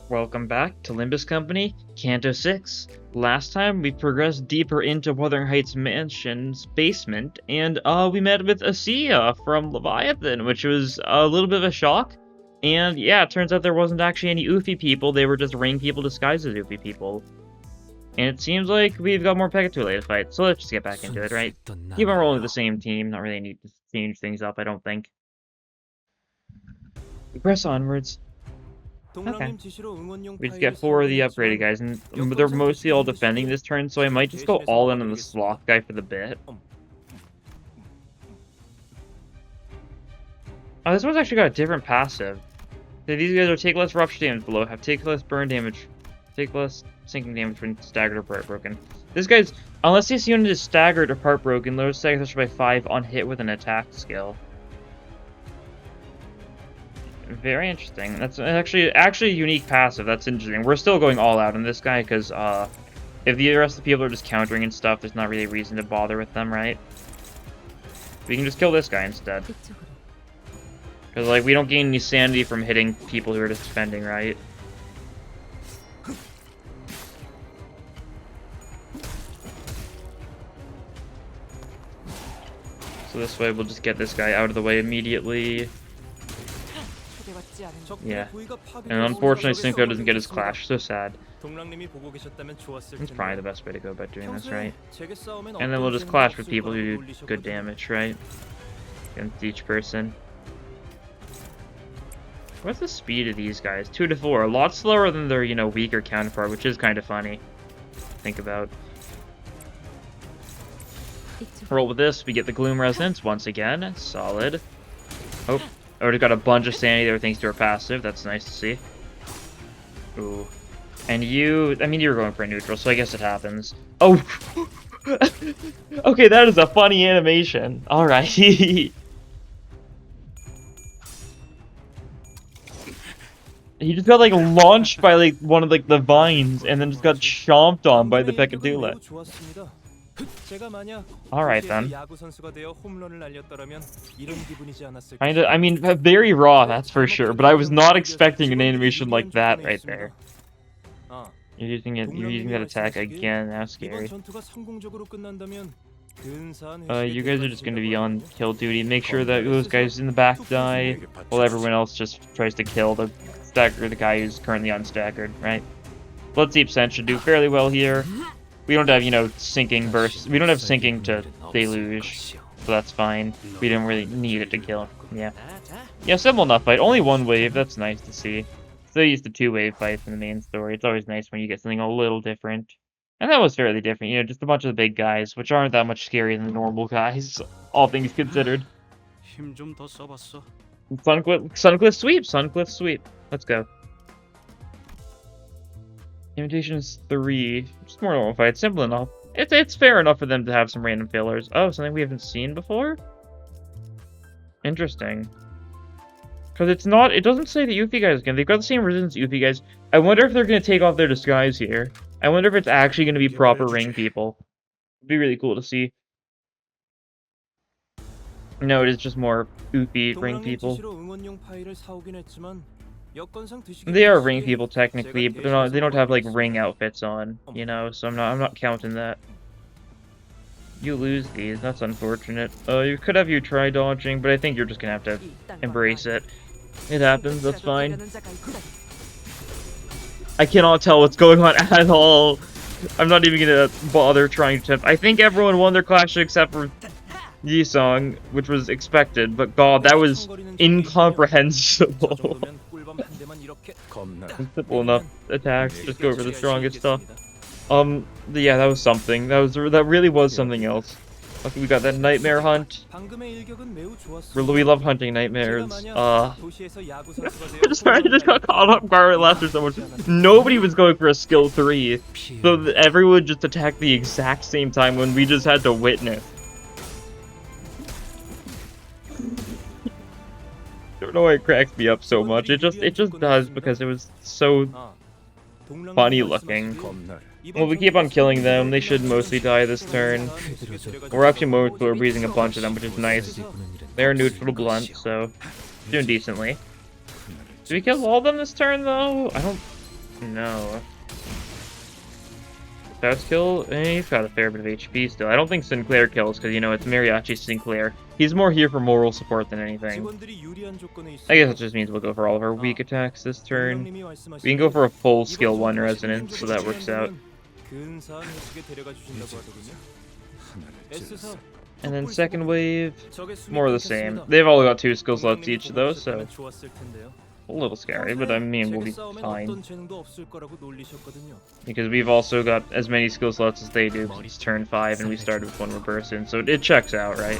Welcome back to Limbus Company, Canto 6. Last time we progressed deeper into Wuthering Heights Mansion's basement, and we met with Asiya from Leviathan, which was a little bit of a shock. And yeah, it turns out there wasn't actually any Oofy people, they were just ring people disguised as Oofy people. And it seems like we've got more Pekatule to fight, so let's just get back into it, right? Keep on rolling with the same team, not really need to change things up, I don't think. We press onwards. Okay. We just get 4 of the upgraded guys, and they're mostly all defending this turn, so I might just go all in on the sloth guy for the bit. Oh, this one's actually got a different passive. So these guys are take less rupture damage below, have take less burn damage, take less sinking damage when staggered or part broken. This guy's, unless this unit is staggered or part broken, lowers stagger by 5 on hit with an attack skill. Very interesting. That's actually a unique passive. That's interesting. We're still going all out on this guy because if the rest of the people are just countering and stuff, there's not really a reason to bother with them, right? We can just kill this guy instead. Because like we don't gain any sanity from hitting people who are just defending, right? So this way we'll just get this guy out of the way immediately. Yeah, and unfortunately Cinco doesn't get his clash, so sad. It's probably the best way to go about doing this, right? And then we'll just clash with people who do good damage, right? Against each person. What's the speed of these guys? 2 to 4, a lot slower than their, weaker counterpart, which is kind of funny to think about. Roll with this, we get the Gloom Resonance once again, solid. Oh. Already got a bunch of sanity there thanks to our passive. That's nice to see. Ooh. And you were going for a neutral, so I guess it happens. Oh! Okay, that is a funny animation. Alright. He just got, like, launched by, like, one of, like, the vines, and then just got chomped on by the Pekatule. Alright then. Very raw, that's for sure, but I was not expecting an animation like that right there. You're using that attack again, that's scary. You guys are just gonna be on kill duty. Make sure that those guys in the back die, while everyone else just tries to kill the guy who's currently unstaggered, right? Blood Deep Scent should do fairly well here. We don't have, sinking bursts. We don't have sinking to deluge, so that's fine. We didn't really need it to kill. Yeah. Yeah, simple enough fight. Only 1 wave, that's nice to see. Still used to 2-wave fights in the main story. It's always nice when you get something a little different. And that was fairly different, just a bunch of the big guys, which aren't that much scarier than the normal guys, all things considered. Suncliff sweep. Let's go. Imitation is 3. Just more normal fight. Simple enough. It's fair enough for them to have some random fillers. Oh, something we haven't seen before? Interesting. Because it doesn't say the Yuffie guys again. They've got the same resistance Yuffie guys. I wonder if they're going to take off their disguise here. I wonder if it's actually going to be proper ring people. It'd be really cool to see. No, it is just more Yuffie ring people. They are ring people technically, but they don't have like ring outfits on, so I'm not counting that. You lose these, that's unfortunate. You could have you try dodging, but I think you're just gonna have to embrace it. It happens, that's fine. I cannot tell what's going on at all. I'm not even gonna bother trying to attempt. I think everyone won their clash except for Yisong, which was expected, but god, that was incomprehensible. Simple enough attacks, just go for the strongest stuff. Yeah, that was something. That really was something else. Okay, we got that nightmare hunt. We love hunting nightmares. I just got caught off guard last or so much. Nobody was going for a skill 3, so everyone just attacked the exact same time when we just had to witness. I don't know why it cracks me up so much. It just does because it was so funny looking. Well, we keep on killing them. They should mostly die this turn. We're actually we're breezing a bunch of them, which is nice. They're neutral to blunt, so doing decently. Did we kill all of them this turn though? No. Fast kill? He's got a fair bit of HP still. I don't think Sinclair kills, because, you know, it's Mariachi Sinclair. He's more here for moral support than anything. I guess it just means we'll go for all of our weak attacks this turn. We can go for a full skill 1 resonance, so that works out. And then second wave, more of the same. They've all got 2 skill slots each of those, so a little scary, but I mean, we'll be fine. Because we've also got as many skill slots as they do, it's turn 5 and we started with 1 Reburson, so it checks out, right?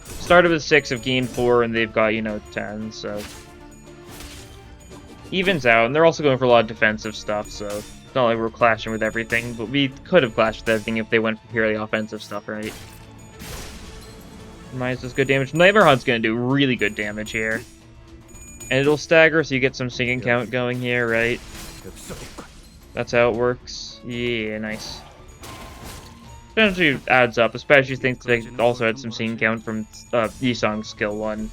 Started with 6, have gained 4, and they've got, you know, 10, so evens out, and they're also going for a lot of defensive stuff, so it's not like we're clashing with everything, but we could have clashed with everything if they went for purely offensive stuff, right? Minus this good damage. Nightmare Hunt's gonna do really good damage here. And it'll stagger, so you get some sinking count going here, right? That's how it works. Yeah, nice. Essentially adds up, especially since they also had some sinking count from Yisong's skill 1.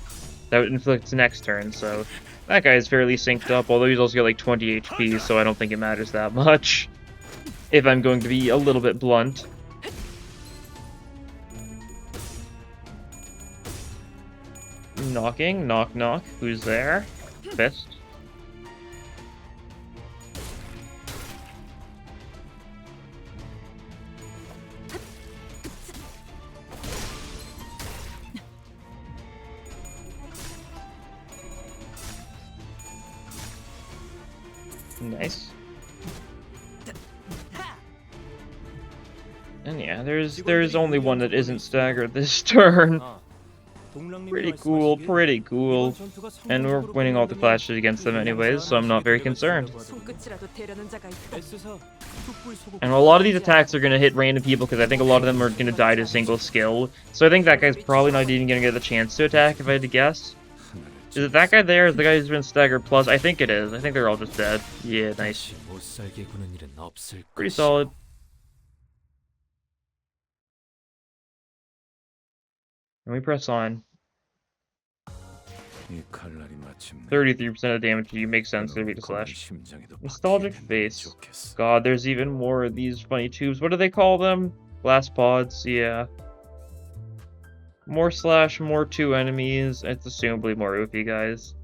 That inflicts next turn, so that guy is fairly synced up, although he's also got like 20 HP, so I don't think it matters that much. If I'm going to be a little bit blunt. Knocking, knock knock, who's there? Fist. Nice. And yeah, there's only one that isn't staggered this turn. Pretty cool, pretty cool. And we're winning all the clashes against them anyways, so I'm not very concerned. And a lot of these attacks are going to hit random people because I think a lot of them are going to die to single skill. So I think that guy's probably not even going to get the chance to attack if I had to guess. Is it that guy there? Is the guy who's been staggered plus? I think it is. I think they're all just dead. Yeah, nice. Pretty solid. And we press on. 33% of damage to you makes sense to beat a slash. Nostalgic face. God, there's even more of these funny tubes. What do they call them? Glass pods, yeah. More slash, more 2 enemies. It's assumably more Oofy guys.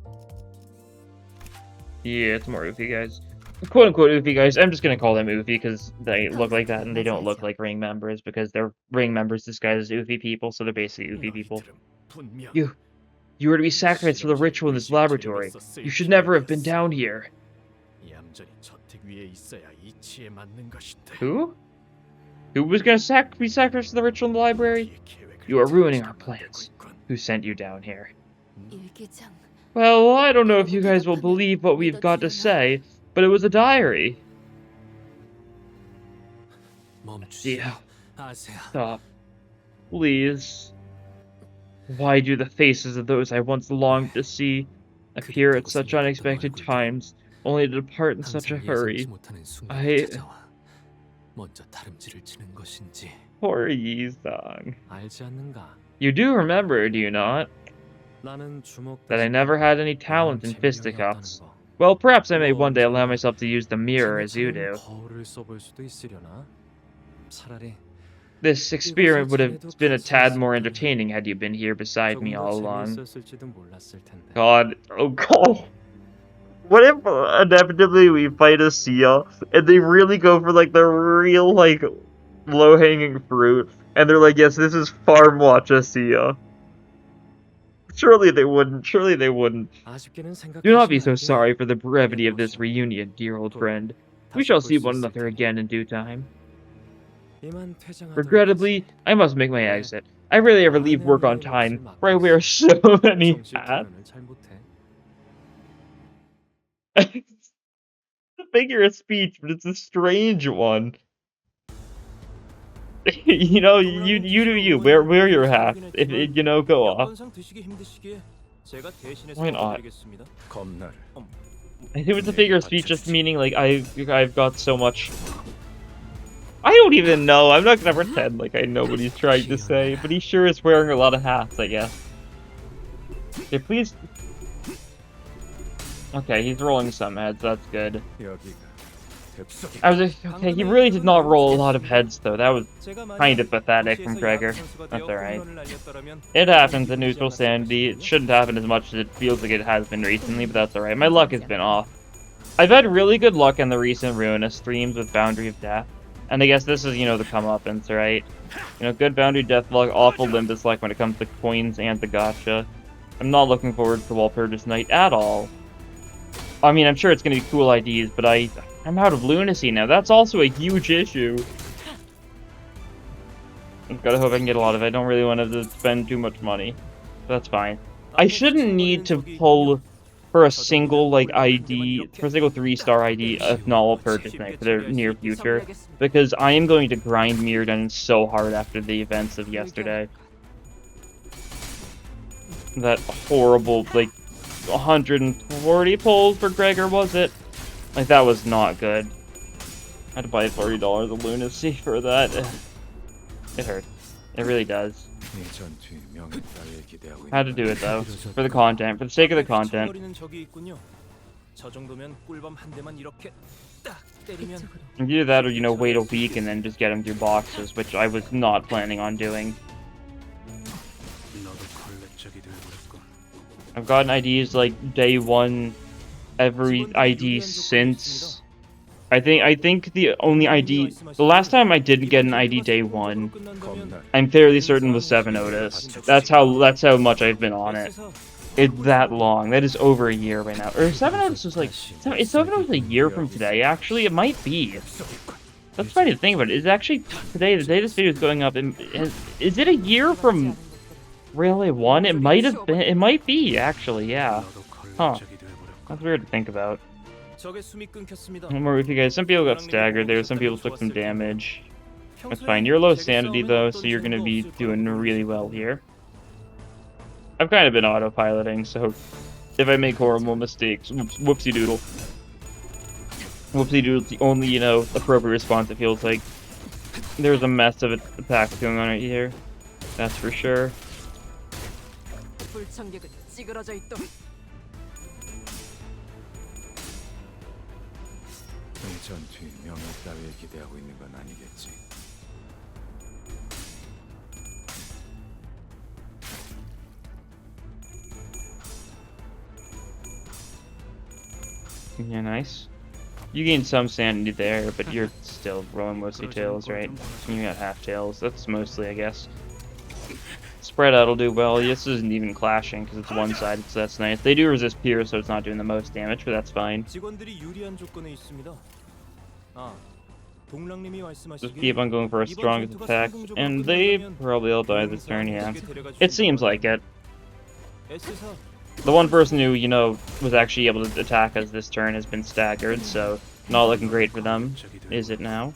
Yeah, it's more Oofy guys. Quote unquote Oofy guys. I'm just gonna call them Oofy because they look like that and they don't look like ring members because they're ring members disguised as Oofy people, so they're basically Oofy people. You were to be sacrificed for the ritual in this laboratory. You should never have been down here. Who? Who was gonna be sacrificed for the ritual in the library? You are ruining our plans. Who sent you down here? Well, I don't know if you guys will believe what we've got to say, but it was a diary. Yeah. Stop. Please. Why do the faces of those I once longed to see appear at such unexpected times, only to depart in such a hurry? Poor Yi-sang. You do remember, do you not? That I never had any talent in fisticuffs. Well, perhaps I may one day allow myself to use the mirror as you do. This experiment would have been a tad more entertaining had you been here beside me all along. God, oh god. What if inevitably we fight a seal, and they really go for like the real like low-hanging fruit, and they're like, yes, this is Farm Watch a seal. Surely they wouldn't, surely they wouldn't. Do not be so sorry for the brevity of this reunion, dear old friend. We shall see one another again in due time. Regrettably, I must make my exit. I rarely ever leave work on time, for I wear so many hats. It's a figure of speech, but it's a strange one. You know, you do you. Wear your hat. If you know, go off. Why not? I think it's a figure of speech, just meaning like I've got so much. I don't even know. I'm not gonna pretend like I know what he's trying to say, but he sure is wearing a lot of hats, I guess. Okay, please. Okay, he's rolling some heads, that's good. I was like, okay, he really did not roll a lot of heads, though. That was kind of pathetic from Gregor. That's alright. It happens in neutral sanity. It shouldn't happen as much as it feels like it has been recently, but that's alright. My luck has been off. I've had really good luck in the recent Ruinous streams with Boundary of Death. And I guess this is, you know, the comeuppance, right? You know, good Boundary Death luck, awful Limbus luck when it comes to coins and the gacha. I'm not looking forward to Walpurgis Night at all. I mean, I'm sure it's going to be cool IDs, but I'm out of lunacy now. That's also a huge issue. I've got to hope I can get a lot of it. I don't really want to spend too much money. That's fine. I shouldn't need to pull for a single, like, ID, for a single 3-star ID of Novel Purchase Night for the near future, because I am going to grind Mirror Dungeon so hard after the events of yesterday. That horrible, like, 140 pulls for Gregor, was it? Like, that was not good. I had to buy $30 of lunacy for that. It hurt. It really does. Had to do it, though. For the content. For the sake of the content. Either that or, you know, wait a week and then just get them through boxes, which I was not planning on doing. I've gotten IDs like day one every ID since. I think the only ID, the last time I didn't get an ID day one, I'm fairly certain was 7 Otis. That's how much I've been on it. It's that long. That is over a year right now. Or 7 Otis was like, is 7 Otis a year from today? Actually, it might be. That's funny to think about. It's actually today, the day this video is going up. Is it a year from Railway 1? It might have been. It might be, actually, yeah. Huh. That's weird to think about. One more with you guys. Some people got staggered there. Some people took some damage. That's fine. You're low sanity, though, so you're going to be doing really well here. I've kind of been autopiloting, so if I make horrible mistakes, whoopsie doodle. Whoopsie doodle's the only, you know, appropriate response, it feels like. There's a mess of attacks going on right here. That's for sure. Yeah, nice. You gained some sanity there, but you're still rolling mostly tails, right? You got half tails. That's mostly, I guess. Spread out will do well. This isn't even clashing because it's one-sided, so that's nice. They do resist Pierce, so it's not doing the most damage, but that's fine. Just keep on going for our strongest attack, and they probably all die this turn, yeah. It seems like it. The one person who, you know, was actually able to attack us this turn has been staggered, so not looking great for them. Is it now?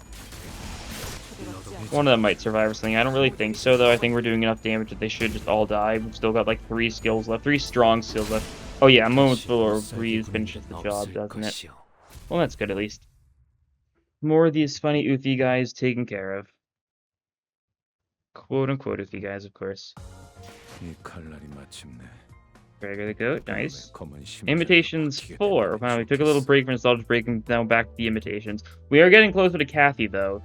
One of them might survive or something. I don't really think so, though. I think we're doing enough damage that they should just all die. We've still got, like, 3 skills left. 3 strong skills left. Oh, yeah, a moment's breeze finishes the job, doesn't it? Well, that's good, at least. More of these funny Uthi guys taken care of. Quote-unquote Uthi guys, of course. Gregor the Goat, nice. Imitations 4. Wow, we took a little break from nostalgia breaking now back to the imitations. We are getting closer to Kathy, though.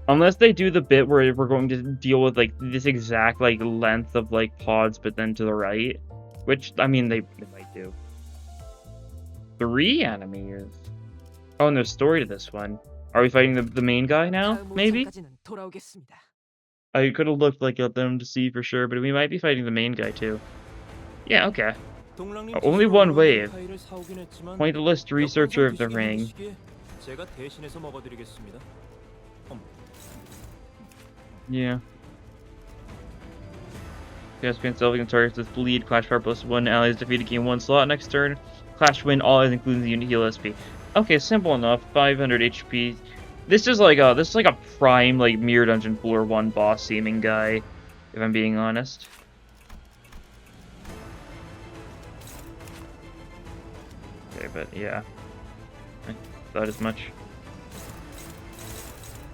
Unless they do the bit where we're going to deal with, like, this exact, like, length of, like, pods, but then to the right. Which, I mean, they might do. 3 enemies. Oh, and there's story to this one. Are we fighting the main guy now, maybe? I could have looked, like, at them to see for sure, but we might be fighting the main guy, too. Yeah, okay. Only one wave. Pointless researcher of the ring. Yeah. Caspian Selvig targets with bleed. Clash power +1. Allies defeated gain 1 slot next turn. Clash win all allies including the unit heal SP. Okay, simple enough. 500 HP. This is like a prime like Mirror Dungeon floor 1 boss seeming guy, if I'm being honest. Okay, but yeah. I thought as much.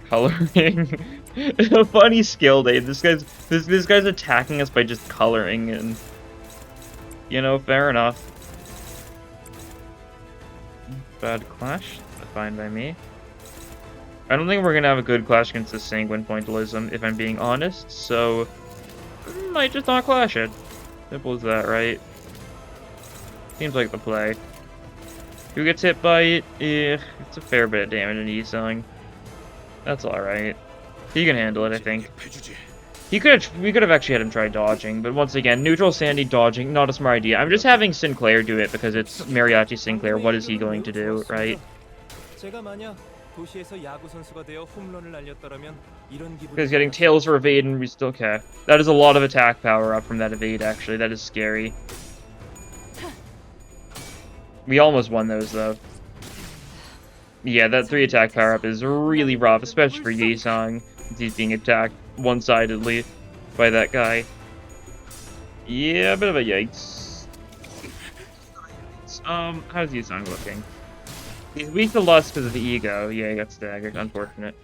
Coloring. A funny skill, Dave. This guy's attacking us by just coloring, and you know, fair enough. Bad clash. Fine by me. I don't think we're gonna have a good clash against the Sanguine Pointillism, if I'm being honest, so might just not clash it. Simple as that, right? Seems like the play. Who gets hit by it? It's a fair bit of damage in Yisung. That's alright. He can handle it, I think. We could have actually had him try dodging, but once again, neutral Sandy dodging, not a smart idea. I'm just having Sinclair do it because it's Mariachi Sinclair. What is he going to do, right? He's getting tails for evade and we still okay. That is a lot of attack power up from that evade, actually. That is scary. We almost won those, though. Yeah, that 3 attack power up is really rough, especially for Yisung. He's being attacked one-sidedly by that guy. Yeah, a bit of a yikes. How's Yisung looking? He's weak to lust because of the ego. Yeah, he got staggered. Unfortunate.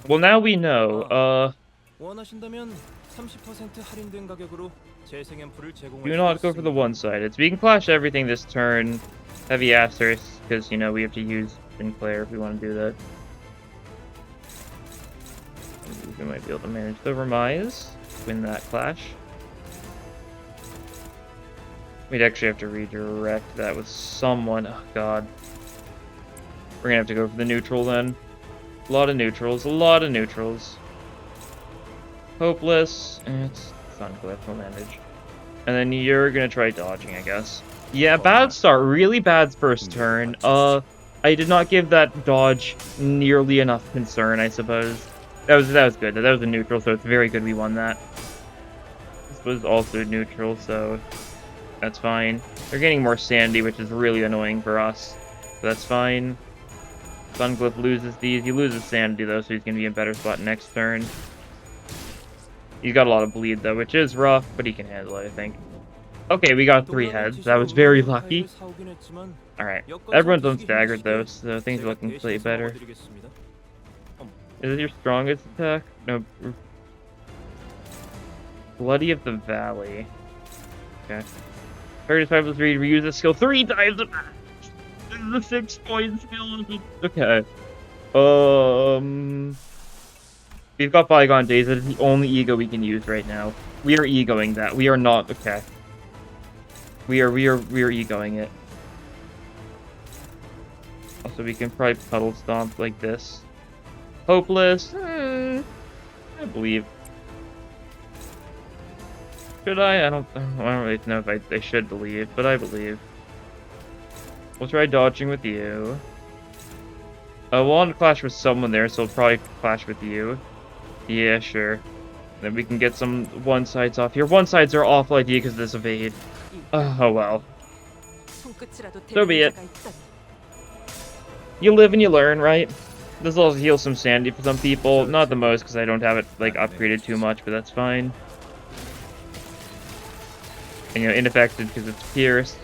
Well, now we know. Do not go for the one-sided. So we can clash everything this turn. Heavy asterisk, because, you know, we have to use Sinclair if we want to do that. We might be able to manage the Remise. Win that clash. We'd actually have to redirect that with someone. Oh, God. We're gonna have to go for the neutral then. A lot of neutrals. A lot of neutrals. Hopeless. It's Sunglyph. We'll manage. And then you're gonna try dodging, I guess. Yeah, bad start. Really bad first turn. I did not give that dodge nearly enough concern, I suppose. That was good. That was a neutral, so it's very good we won that. This was also neutral, so that's fine. They're getting more sandy, which is really annoying for us. So that's fine. Sunglyph loses these. He loses sanity, though, so he's going to be in a better spot next turn. He's got a lot of bleed, though, which is rough, but he can handle it, I think. Okay, we got 3 heads. That was very lucky. Alright. Everyone's unstaggered, though, so things are looking slightly better. Is it your strongest attack? No. Bloody of the Valley. Okay. 35 plus 3 to reuse the skill 3 times a match! This is a 6-point skill. Okay. We've got Bygone Days. That is the only ego we can use right now. We are egoing that. We are not. Okay. We are egoing it. Also, we can probably Puddle Stomp like this. Hopeless. I believe. Should I? I don't really know if I should believe, but I believe. We'll try dodging with you. We'll want to clash with someone there, so we'll probably clash with you. Yeah, sure. Then we can get some one-sides off here. One-sides are awful idea because of this evade. Oh well. So be it. You live and you learn, right? This will also heal some sanity for some people. Not the most, because I don't have it, like, upgraded too much, but that's fine. And, you know, ineffective because it's pierced.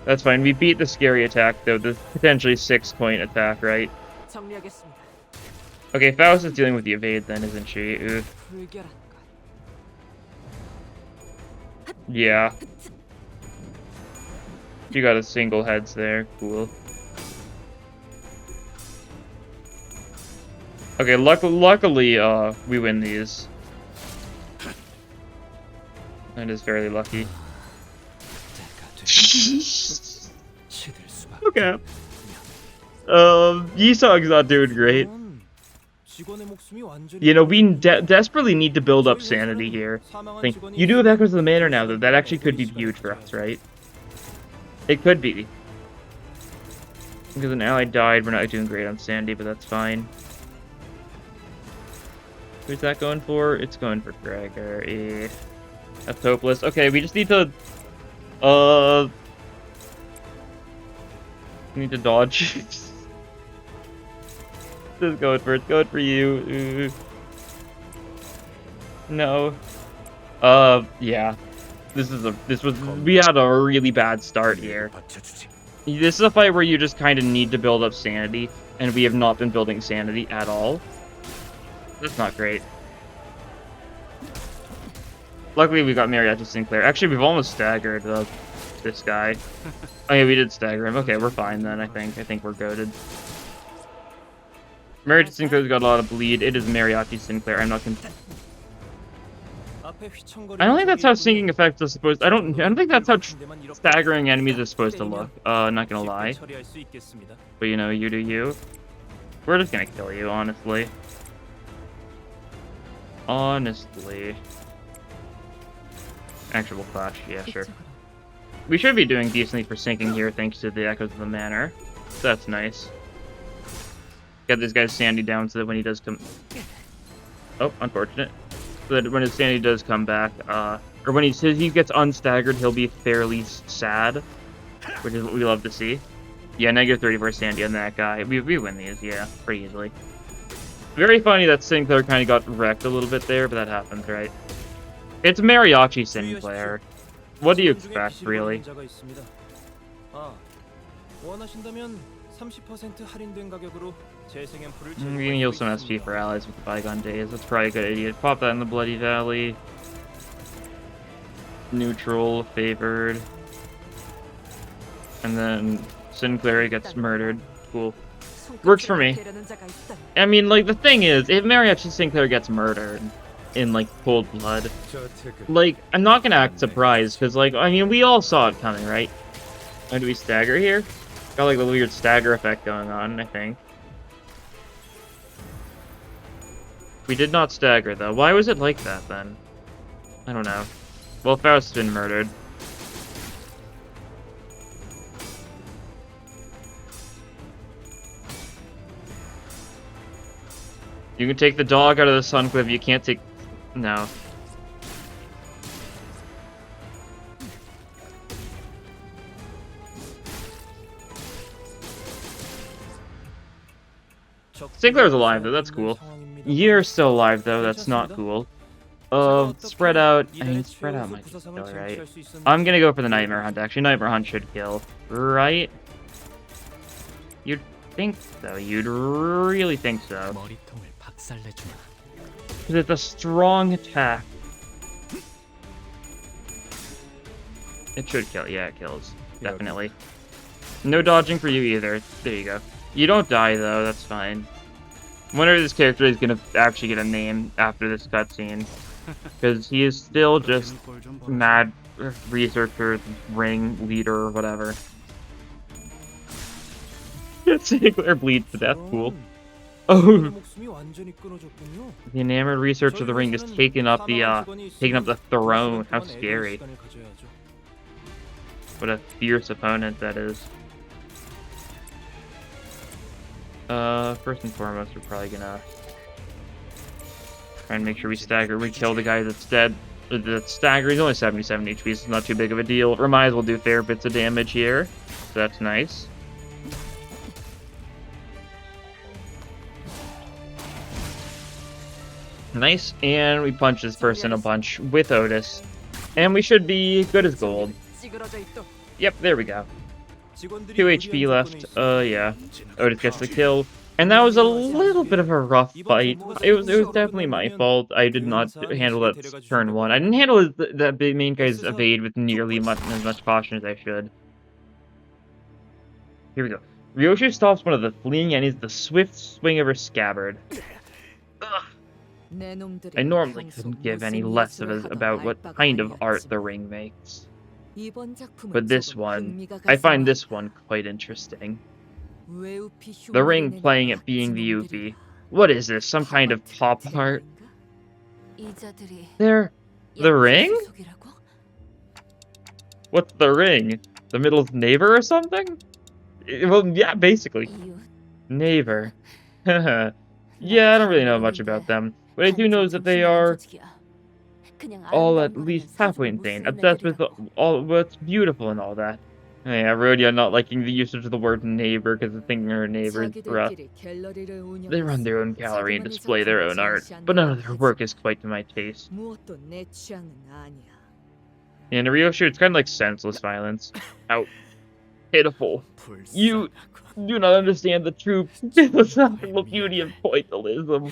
That's fine. We beat the scary attack, though. The potentially 6-point attack, right? Okay, Faust is dealing with the evade then, isn't she? Ugh. Yeah. You got a single heads there. Cool. Okay, luckily, we win these. That is fairly lucky. Okay. Yisung's not doing great. You know, we desperately need to build up sanity here. You do have Echoes of the Manor now, though. That actually could be huge for us, right? It could be. Because an ally died, we're not doing great on sanity, but that's fine. Who's that going for? It's going for Gregor. That's hopeless. Okay, we just need to... We need to dodge. Just going for it. Going for you. No. Yeah. We had a really bad start here. This is a fight where you just kind of need to build up sanity, and we have not been building sanity at all. That's not great. Luckily, we got Mariachi Sinclair. Actually, we've almost staggered. this guy. Oh yeah, we did stagger him. Okay, we're fine then, I think. I think we're goated. Mariachi Sinclair's got a lot of bleed. It is Mariachi Sinclair. I'm not confused. I don't think that's how sinking effects are supposed. I don't think that's how staggering enemies are supposed to look. Not gonna lie. But you know, you do you. We're just gonna kill you, honestly. Honestly. Actual clash, yeah, sure. We should be doing decently for sinking here, thanks to the Echoes of the Manor. So that's nice. Got this guy's sanity down so that when he does come... Oh, unfortunate. So that when his sanity does come back, or when he gets unstaggered, he'll be fairly sad, which is what we love to see. Yeah, negative 34 sanity on that guy. We win these, yeah, pretty easily. Very funny that Sinclair kind of got wrecked a little bit there, but that happens, right? It's Mariachi Sinclair. What do you expect, really? We can heal some SP for allies with the Bygone Days. That's probably a good idea. Pop that in the Bloody Valley. Neutral, favored. And then Sinclair gets murdered. Cool. Works for me. I mean, like, the thing is, if Mariachi Sinclair gets murdered in, like, cold blood, like, I'm not gonna act surprised, because, like, I mean, we all saw it coming, right? Oh, do we stagger here? Got, like, the weird stagger effect going on, I think. We did not stagger, though. Why was it like that, then? I don't know. Well, Faust's been murdered. You can take the dog out of the Suncliff, you can't take... No. Sinclair's alive, though, that's cool. You're still alive, though, that's not cool. Spread out... I mean, spread out might be still right. I'm gonna go for the Nightmare Hunt, actually. Nightmare Hunt should kill. Right? You'd think so. You'd really think so. Because it's a strong attack. It should kill. Yeah, it kills. Definitely. No dodging for you either. There you go. You don't die, though. That's fine. I wonder if this character is going to actually get a name after this cutscene. Because he is still just mad researcher, ring leader, or whatever. Sinclair bleeds to death. Cool. Oh, the enamored researcher of the ring is taking up the throne. How scary! What a fierce opponent that is. First and foremost, we're probably gonna try and make sure we stagger. We kill the guy that's dead. That's stagger. He's only 77 HP, so it's not too big of a deal. We might as well do fair bits of damage here. So that's nice. Nice, and we punch this person a bunch with Otis. And we should be good as gold. Yep, there we go. 2 HP left. Yeah. Otis gets the kill. And that was a little bit of a rough fight. It was definitely my fault. I did not handle that turn 1. I didn't handle that main guy's evade with nearly as much caution as I should. Here we go. Ryoshu stops one of the fleeing enemies with the swift swing of her scabbard. Ugh. I normally couldn't give any less of a about what kind of art the ring makes. But this one, I find this one quite interesting. The ring playing at being the Yuffie. What is this, some kind of pop art? The ring? What's the ring? The middle's neighbor or something? Well, yeah, basically. Neighbor. Yeah, I don't really know much about them. What I do know is that they are all at least halfway insane, obsessed with all what's beautiful and all that. Yeah, Rhodia not liking the usage of the word neighbor because of thinking her neighbors rough. They run their own gallery and display their own art, but none of their work is quite to my taste. In Ryoshu, it's kind of like senseless violence. How pitiful. You do not understand the true philosophical beauty of pointillism.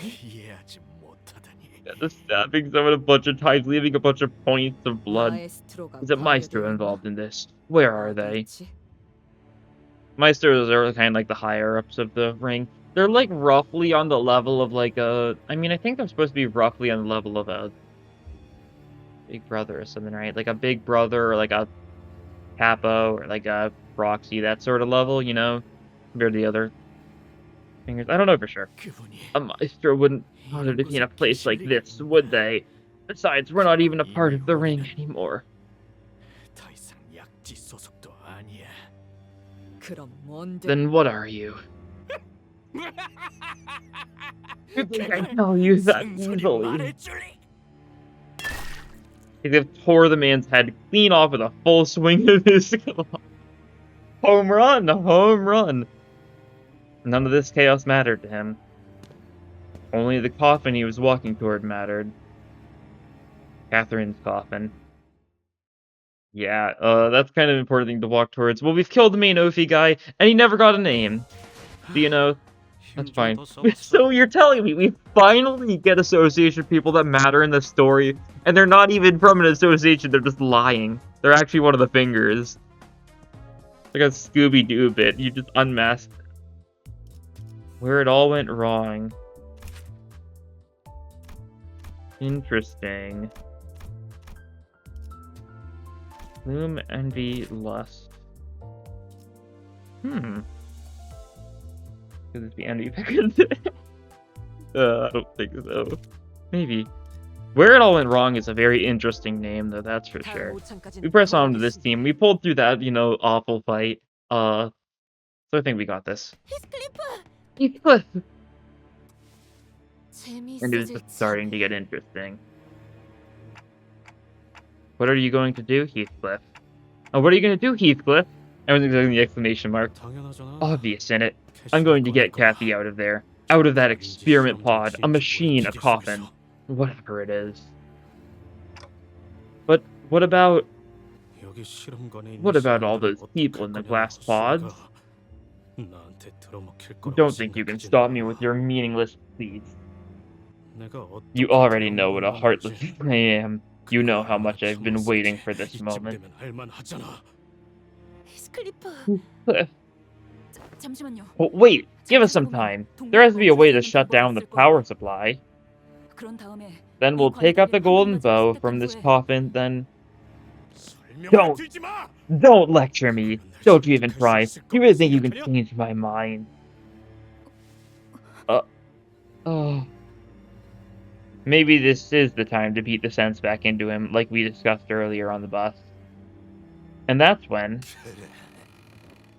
Stabbing someone a bunch of times, leaving a bunch of points of blood. Is it Maestro involved in this? Where are they? Maestros are kind of like the higher-ups of the ring. They're like roughly on the level of like a... I mean, I think they're supposed to be roughly on the level of a big brother or something, right? Like a big brother or like a capo or like a proxy, that sort of level, you know? Compared to the other fingers. I don't know for sure. A Maestro wouldn't bother to be in a place like this, would they? Besides, we're not even a part of the ring anymore. Then what are you? You think I know you that easily? He tore the man's head clean off with a full swing of his claw. Home run! Home run! None of this chaos mattered to him. Only the coffin he was walking toward mattered. Catherine's coffin. Yeah, that's kind of an important thing to walk towards. Well, we've killed the main Ophi guy, and he never got a name. Do you know? That's fine. So you're telling me we finally get association people that matter in the story, and they're not even from an association, they're just lying. They're actually one of the fingers. Like a Scooby-Doo bit, you just unmasked where it all went wrong. Interesting. Gloom, envy, lust. Could this be envy? I don't think so. Maybe. Where it all went wrong is a very interesting name, though, that's for sure. We press on to this team. We pulled through that, you know, awful fight. So I think we got this. Heathcliff! And it was just starting to get interesting. What are you going to do, Heathcliff? Oh, what are you going to do, Heathcliff? Everyone's using the exclamation mark. Obvious in it. I'm going to get Kathy out of there. Out of that experiment pod. A machine, a coffin. Whatever it is. But what about... What about all those people in the glass pods? Don't think you can stop me with your meaningless pleas. You already know what a heartless I am. You know how much I've been waiting for this moment. Oh, wait! Give us some time. There has to be a way to shut down the power supply. Then we'll take up the golden bow from this coffin, then... Don't lecture me! Don't you even try. You really think you can change my mind? Maybe this is the time to beat the sense back into him, like we discussed earlier on the bus. And that's when...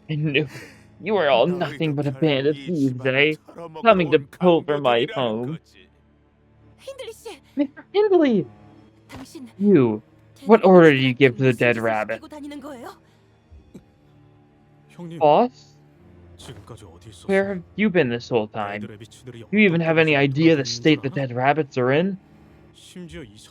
I knew. You are all nothing but a band of thieves, eh? Coming to pilfer my home. Mr. Hindley! You! What order did you give to the dead rabbit? Boss? Where have you been this whole time? Do you even have any idea the state the dead rabbits are in?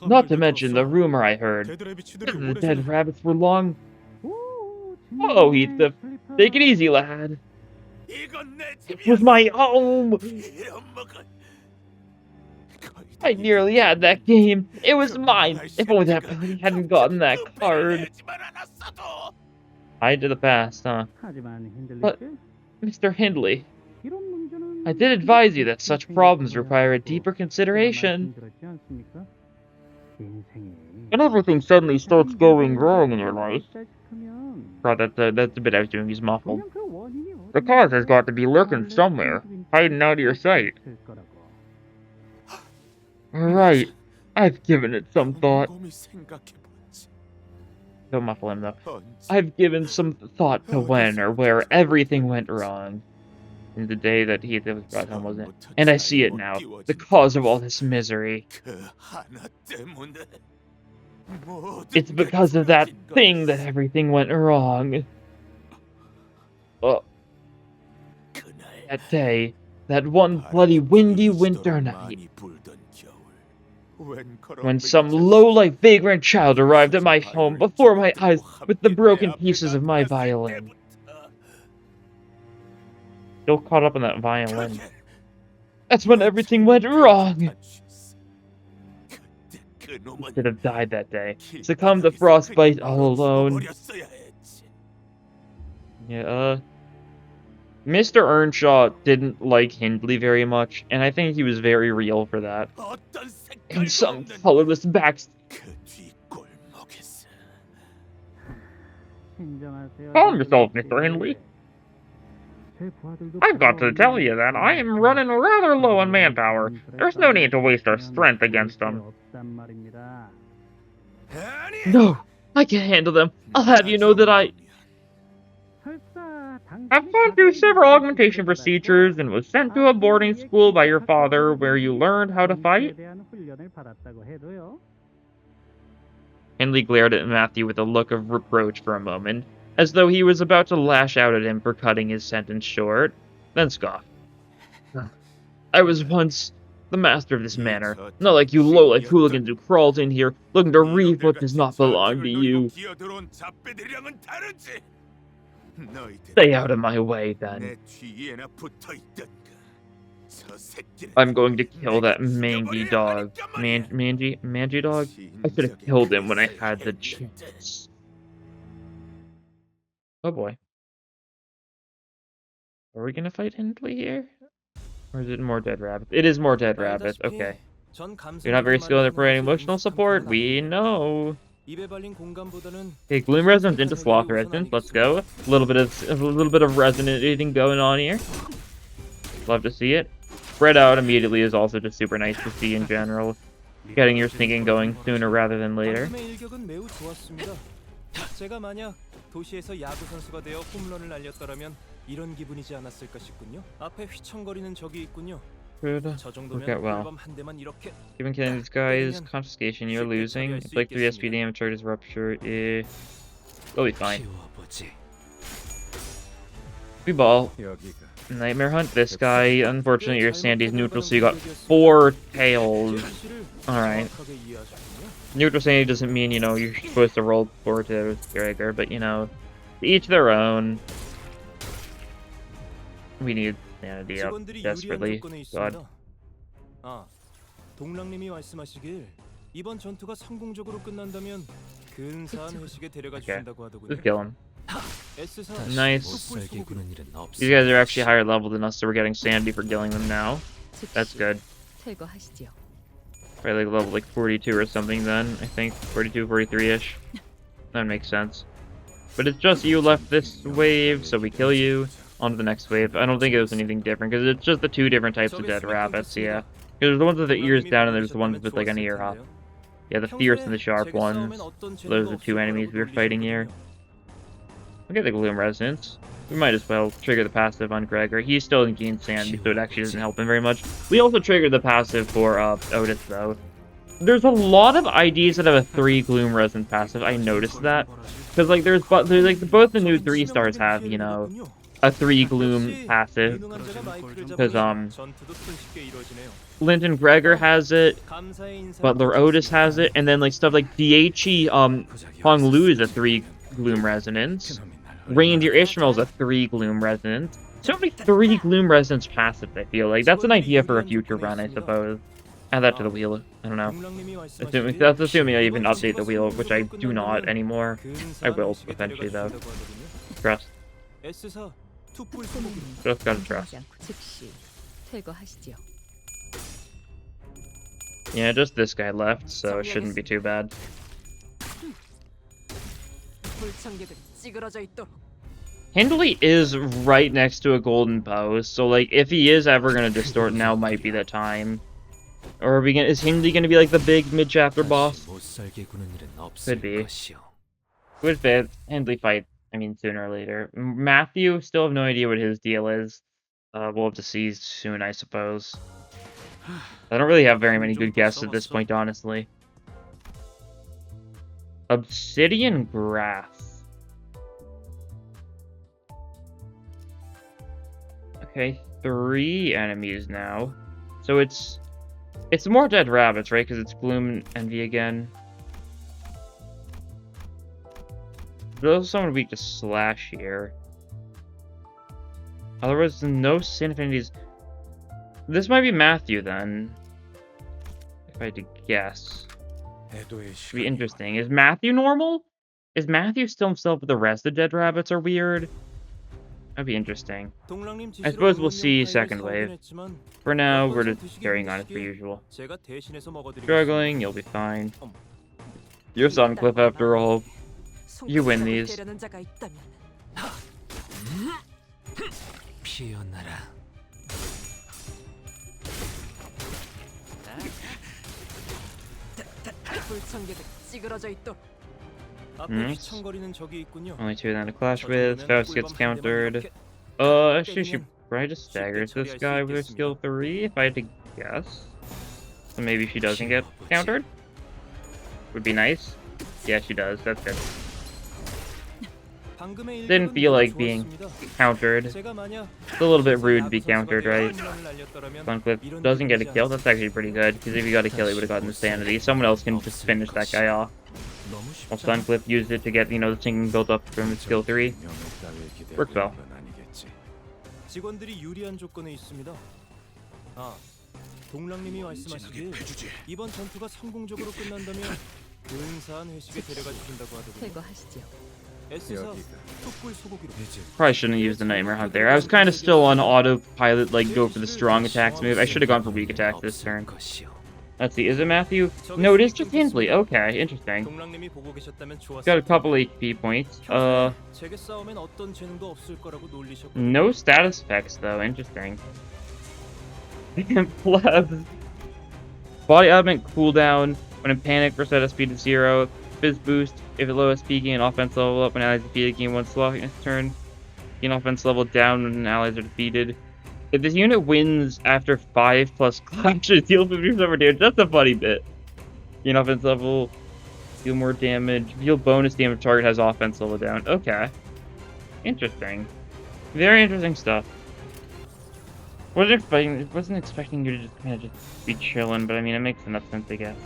Not to mention the rumor I heard. The dead rabbits were long... Whoa, Heathcliff. Take it easy, lad. It was my home! I nearly had that game. It was mine. If only that party hadn't gotten that card. Tied to the past, huh? But, Mr. Hindley, I did advise you that such problems require a deeper consideration. When everything suddenly starts going wrong in your life... God, that's the bit I was doing, he's muffled. The cause has got to be lurking somewhere, hiding out of your sight. Right, I've given it some thought. Don't muffle him, though. I've given some thought to when or where everything went wrong. In the day that he was brought home, wasn't it? And I see it now. The cause of all this misery. It's because of that thing that everything went wrong. That day, that one bloody windy winter night, when some low-life vagrant child arrived at my home before my eyes with the broken pieces of my violin. Still caught up in that violin. That's when everything went wrong. Should have died that day. Succumbed to frostbite all alone. Yeah, Mr. Earnshaw didn't like Hindley very much, and I think he was very real for that. In some colorless backs. Calm yourself, Mr. Hindley. I've got to tell you that I am running rather low on manpower. There's no need to waste our strength against them. No, I can't handle them. I'll have you know that I've gone through several augmentation procedures and was sent to a boarding school by your father where you learned how to fight. Hindley glared at Matthew with a look of reproach for a moment, as though he was about to lash out at him for cutting his sentence short, then scoffed. I was once the master of this manor, not like you low-life hooligans who crawled in here looking to reap what does not belong to you. Stay out of my way, then. I'm going to kill that mangy dog. Mangy dog? I should have killed him when I had the chance. Oh boy. Are we gonna fight Hindley here? Or is it more dead rabbits? It is more dead rabbits, okay. You're not very skilled at providing emotional support, we know. Okay, Gloom Resonance into Sloth Resonance, let's go. A little bit of resonating going on here. Love to see it. Spread out immediately is also just super nice to see in general. Getting your sneaking going sooner rather than later. 도시에서 야구 선수가 되어 홈런을 날렸더라면 이런 기분이지 않았을까 싶군요. 앞에 휘청거리는 적이 있군요. Good. 저 정도면 well. 한 대만 이렇게. Given killing these guys, confiscation, you're losing. Inflict 3 SP damage, charges rupture. We'll be fine. We ball. Nightmare Hunt. This guy, unfortunately, you're Sandy's neutral, so you got 4 tails. Alright. Neutral Sandy doesn't mean, you know, you're supposed to roll 4 to Gregor, but, you know, each their own. We need sanity up desperately. God. 동랑님이 말씀하시길 이번 전투가 성공적으로 끝난다면 근사한 회식에 데려가 주신다고 하더군요. Just kill him. Nice. These guys are actually higher level than us, so we're getting sanity for killing them now. That's good. Probably like level like 42 or something then, I think. 42, 43-ish. That makes sense. But it's just you left this wave, so we kill you. On to the next wave. I don't think it was anything different, because it's just the 2 different types of dead rabbits, yeah. Because there's the ones with the ears down, and there's the ones with like an ear up. Yeah, the fierce and the sharp ones. Those are the 2 enemies we're fighting here. Look at the Gloom Resonance. We might as well trigger the passive on Gregor. He's still in Gain Sandy, so it actually doesn't help him very much. We also triggered the passive for Otis, though. There's a lot of IDs that have a 3 Gloom Resonance passive. I noticed that. Because, like, there's like, both the new 3 stars have, you know, a 3 Gloom passive. Because, Linton Gregor has it, Butler Otis has it, and then, like, stuff like DHE, Hong Lu is a 3 Gloom Resonance. Reindeer Ishmael's a 3 Gloom Resonance. So many 3 Gloom Resonance passives, I feel like. That's an idea for a future run, I suppose. Add that to the wheel. I don't know. That's assuming I even update the wheel, which I do not anymore. I will eventually, though. Trust. Just gotta trust. Yeah, just this guy left, so it shouldn't be too bad. Hindley is right next to a golden post, so like if he is ever gonna distort, now might be the time. Or are we gonna, is Hindley gonna be like the big mid-chapter boss? Could be. Would fit. Hindley fight, I mean, sooner or later. Matthew, still have no idea what his deal is. We'll have to see soon, I suppose. I don't really have very many good guesses at this point, honestly. Obsidian Grass. Okay, 3 enemies now. So it's more dead rabbits, right? Because it's Gloom Envy again. There's also someone weak to Slash here. Otherwise, no Sin Affinities. This might be Matthew then. If I had to guess. Should be interesting. Is Matthew normal? Is Matthew still himself, but the rest of the dead rabbits are weird? That'd be interesting. I suppose we'll see second wave. For now, we're just carrying on as per usual. Struggling, you'll be fine. You're Suncliffe after all. You win these. Only two then to clash with. Faust gets countered. Actually, she probably just staggers this guy with her skill 3, if I had to guess. So maybe she doesn't get countered? Would be nice. Yeah, she does. That's good. Didn't feel like being countered. It's a little bit rude to be countered, right? Suncliffe doesn't get a kill. That's actually pretty good, because if he got a kill, he would have gotten the sanity. Someone else can just finish that guy off. While Suncliffe used it to get, you know, the sinking built up from his skill 3. Worked well. 직원들이 유리한 조건에 있습니다. 아, 동랑님이 말씀하시길 이번 전투가 성공적으로 끝난다면 근사한 회식에 데려가 주신다고 하더군요. Probably shouldn't have used the Nightmare Hunt there. I was kind of still on autopilot, like go for the strong attacks move. I should have gone for weak attacks this turn. Let's see, is it Matthew? No, it is just Hindley. Okay, interesting. Got a couple HP points. No status effects though, interesting. Plebs. Body element cooldown when in panic, reset SP to 0. Fizz boost if at low SP, gain offense level up when allies defeated, gain 1 slot next turn. Gain offense level down when allies are defeated. If this unit wins after 5 plus clashes, deal 50% more damage. That's a funny bit. Gain offense level, deal more damage. Deal bonus damage target has offense level down. Okay. Interesting. Very interesting stuff. Wasn't expecting you to just kind of just be chilling, but I mean, it makes enough sense, I guess.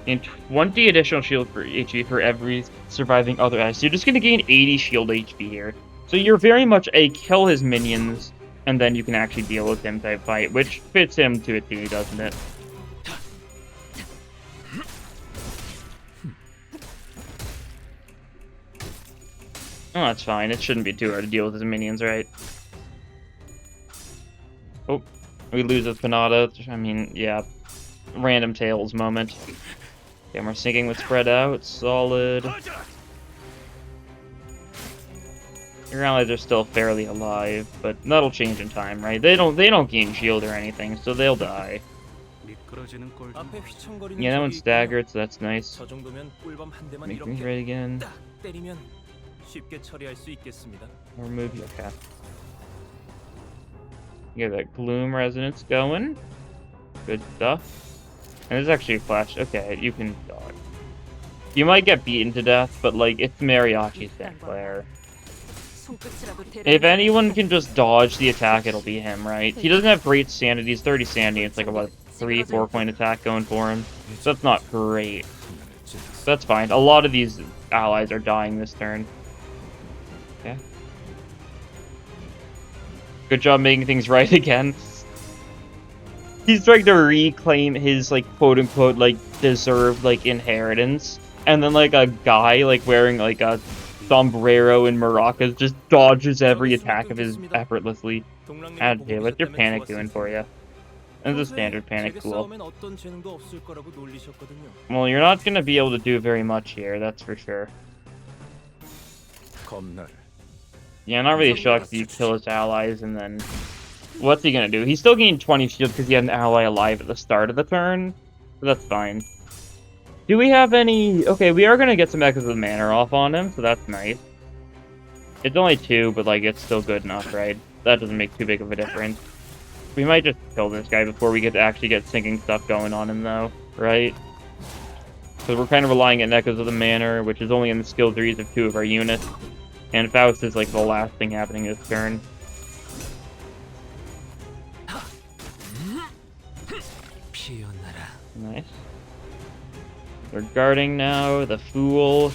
Gain 20 additional shield for HP for every surviving other ally. So you're just going to gain 80 shield HP here. So you're very much a kill his minions, and then you can actually deal with him type fight, which fits him to a T, doesn't it? Oh, that's fine. It shouldn't be too hard to deal with his minions, right? Oh, we lose with Panada. I mean, yeah. Random tails moment. Okay, we're sinking with spread out. Solid. Your allies are still fairly alive, but that'll change in time, right? They don't gain shield or anything, so they'll die. Yeah, that one's staggered, so that's nice. Make things right again. More move, okay. Get that gloom resonance going. Good stuff. And there's actually a flash. Okay, you can dodge. You might get beaten to death, but like it's Mariachi Sinclair. If anyone can just dodge the attack, it'll be him, right? He doesn't have great sanity. He's 30 sanity. It's like a what, 3-4 point attack going for him. So that's not great. That's fine. A lot of these allies are dying this turn. Okay. Good job making things right again. He's trying to reclaim his, like, quote-unquote, like, deserved, like, inheritance. And then, like, a guy, like, wearing, like, a sombrero and maracas just dodges every attack of his effortlessly. Okay, what's your panic doing for you? That's a standard panic, cool. Well, you're not gonna be able to do very much here, that's for sure. Yeah, I'm not really shocked if you kill his allies and then... What's he gonna do? He's still gained 20 shield because he had an ally alive at the start of the turn. So that's fine. Do we have any... Okay, we are gonna get some Echoes of the Manor off on him, so that's nice. It's only 2, but like it's still good enough, right? That doesn't make too big of a difference. We might just kill this guy before we get to actually get sinking stuff going on him though, right? Because we're kind of relying on Echoes of the Manor, which is only in the skill 3s of 2 of our units. And Faust is like the last thing happening this turn. Nice. They're guarding now, the Fool.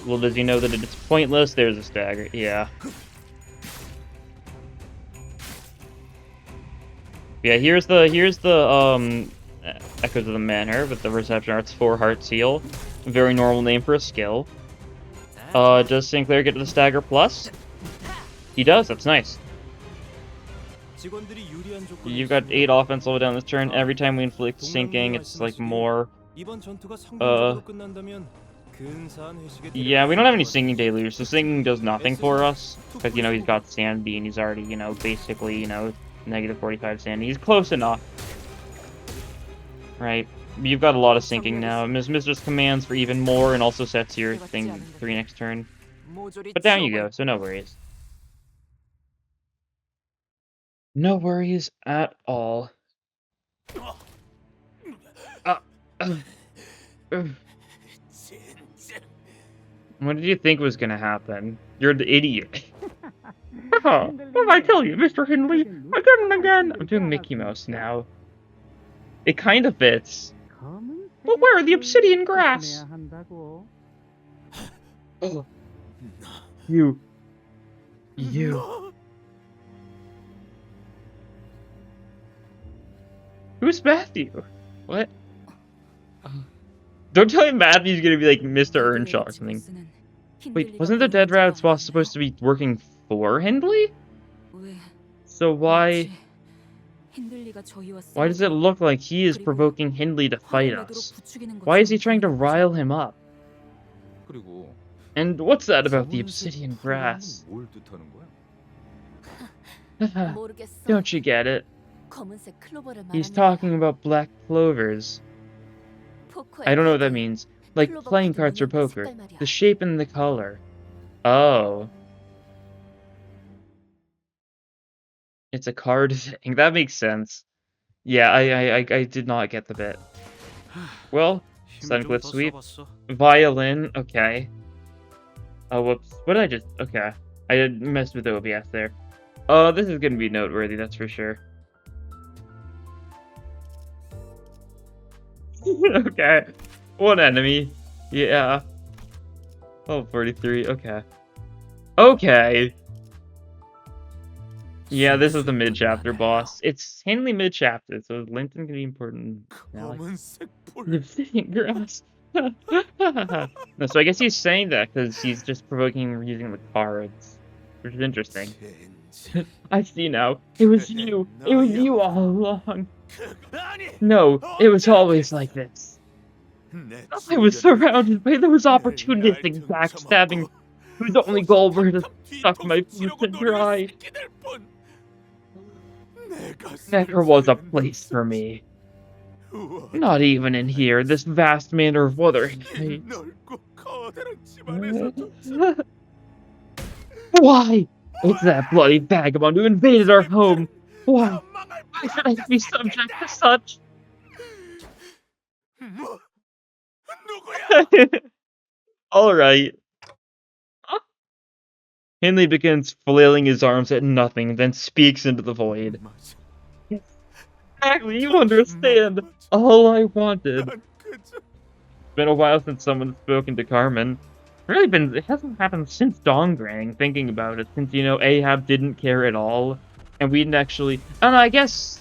Little does he know that it's pointless, there's a stagger, yeah. Yeah, here's the Echoes of the Manor with the Reception Arts 4 Heart Seal. Very normal name for a skill. Does Sinclair get to the Stagger Plus? He does, that's nice. You've got 8 offense level down this turn. Every time we inflict sinking, it's like more. Yeah, we don't have any Singing Deluge, so Singing does nothing for us. Because, you know, he's got Sanity and he's already, you know, basically, you know, negative 45 Sanity. He's close enough. Right. You've got a lot of sinking now. Mistress commands for even more and also sets your thing 3 next turn. But down you go, so no worries. No worries at all. What did you think was gonna happen? You're the idiot. What did I tell you, Mr. Hindley? Again and again! I'm doing Mickey Mouse now. It kind of fits. But where are the obsidian grass? Oh. You. Who's Matthew? What? Don't tell me Matthew's gonna be like Mr. Earnshaw or something. Wait, wasn't the dead rat supposed to be working for Hindley? So why does it look like he is provoking Hindley to fight us? Why is he trying to rile him up? And what's that about the obsidian grass? Don't you get it? He's talking about black clovers. I don't know what that means. Like playing cards or poker. The shape and the color. Oh. It's a card thing. That makes sense. Yeah, I did not get the bit. Well, Suncliff Sweep. Violin, okay. Oh, whoops. What did I just... Okay. I messed with OBS there. Oh, this is gonna be noteworthy, that's for sure. Okay. One enemy. Yeah. Oh, 43. Okay. Okay. Yeah, this is the mid-chapter boss. It's Hindley mid-chapter, so Linton can be important. The obsidian grass. No, so I guess he's saying that because he's just provoking using the cards, which is interesting. I see now. It was you. It was you all along. No, it was always like this. I was surrounded by those opportunistic backstabbing whose only goal were to suck my future dry. Never was a place for me. Not even in here, this vast manor of Wuthering Heights. Why? It's that bloody vagabond who invaded our home. Why? Why should I be subject to such? Alright. Hindley begins flailing his arms at nothing, then speaks into the void. Exactly, you understand. All I wanted. It's been a while since someone's spoken to Carmen. It hasn't happened since Dongrang, thinking about it, since, you know, Ahab didn't care at all, and we didn't actually... I don't know, I guess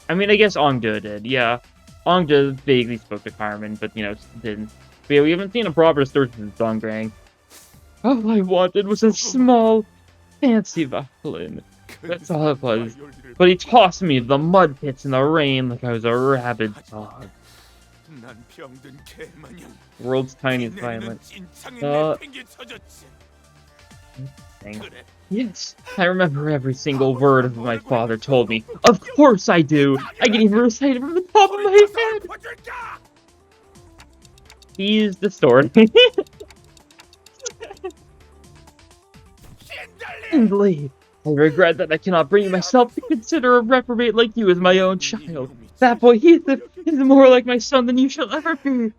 Ongda did, yeah. Ongda vaguely spoke to Carmen, but, you know, didn't. But yeah, we haven't seen a proper Distortion since Dongrang. All I wanted was a small, fancy violin. That's all it was. But he tossed me to the mud pits in the rain like I was a rabid dog. World's tiniest violin. Yes, I remember every single word of what my father told me. Of course I do! I can even recite it from the top of my head! He's distorting. Hindley! I regret that I cannot bring myself to consider a reprobate like you as my own child. That boy Heath is more like my son than you shall ever be.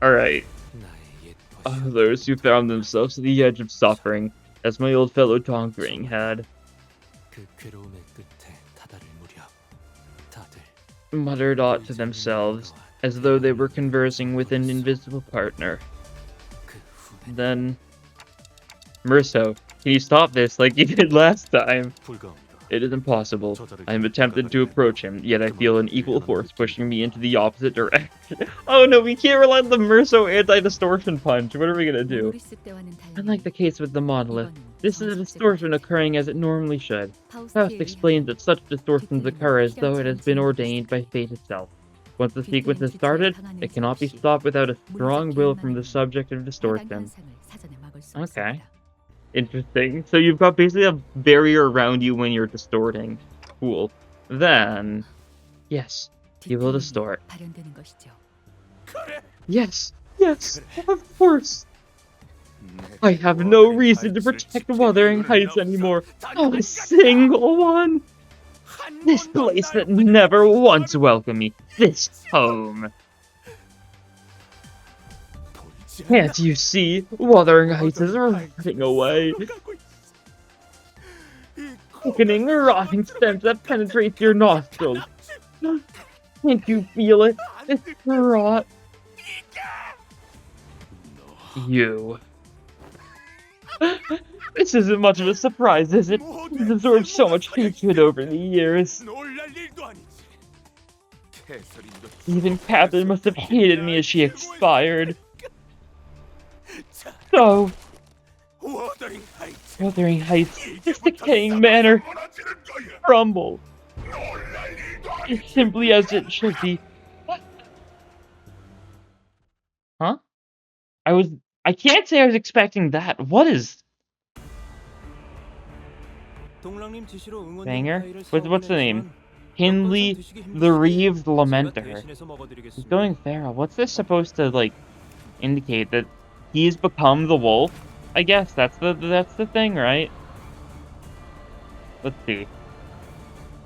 Alright. Others who found themselves at the edge of suffering, as my old fellow Dongrang had. Muttered aught to themselves, as though they were conversing with an invisible partner. then Murso, can you stop this like you did last time? It is impossible. I am attempting to approach him, yet I feel an equal force pushing me into the opposite direction. Oh no, we can't rely on the Murso anti-distortion punch. What are we gonna do? Unlike the case with the monolith, this is a distortion occurring as it normally should. Faust explains that such distortions occur as though it has been ordained by fate itself. Once the sequence is started, it cannot be stopped without a strong will from the subject of distortion. Okay. Interesting. So you've got basically a barrier around you when you're distorting. Cool. Then, yes, you will distort. Yes, yes, of course. I have no reason to protect Wuthering Heights anymore. Not a single one. This place that never once welcomed me. This home. Can't you see? Wuthering Heights is rotting away. Thickening, rotting stench that penetrates your nostrils. Can't you feel it? It's rot. You. This isn't much of a surprise, is it? You've absorbed so much hatred over the years. Even Catherine must have hated me as she expired. So, Wuthering Heights, this decaying manor, crumble. It's simply as it should be. Huh? I can't say I was expecting that. What is... Banger? What's the name? Hindley, the Reaved Lamenter. He's going feral. What's this supposed to, like, indicate? That he's become the wolf? I guess that's the thing, right? Let's see.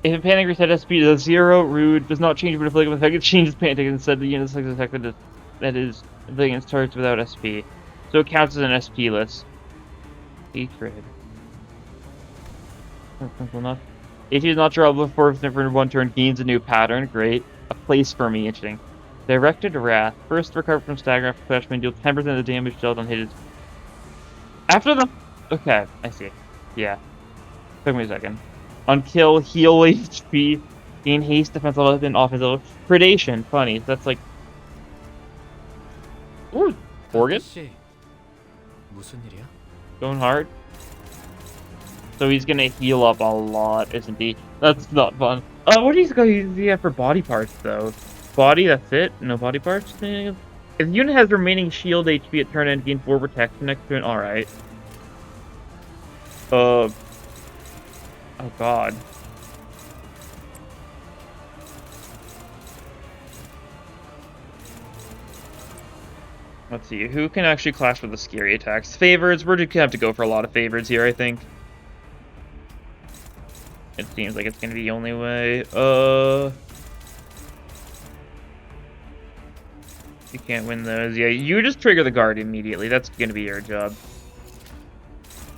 If a panic reset SP to 0, rude, does not change when afflicted with effect, it changes panic instead the unit selects effect that is against targets without SP. So it counts as an SP list. Hatred. Simple enough. If he's not trouble before for one turn, gains a new pattern. Great. A place for me. Interesting. Directed Wrath. First recover from stagger after flashman. Deal 10% of the damage dealt on hit. After the... Okay, I see. Yeah. Took me a second. On kill, heal HP. Gain haste, defense level, and offense level. Predation. Funny. That's like... Ooh. Organ? Going hard. So he's gonna heal up a lot, isn't he? That's not fun. What do you have for body parts, though? Body, that's it? No body parts? If the unit has remaining shield HP at turn end, gain 4 protection next turn. Alright. Oh god. Let's see, who can actually clash with the scary attacks? Favors, we're gonna have to go for a lot of favors here, I think. It seems like it's gonna be the only way. You can't win those. Yeah, you just trigger the guard immediately. That's gonna be your job.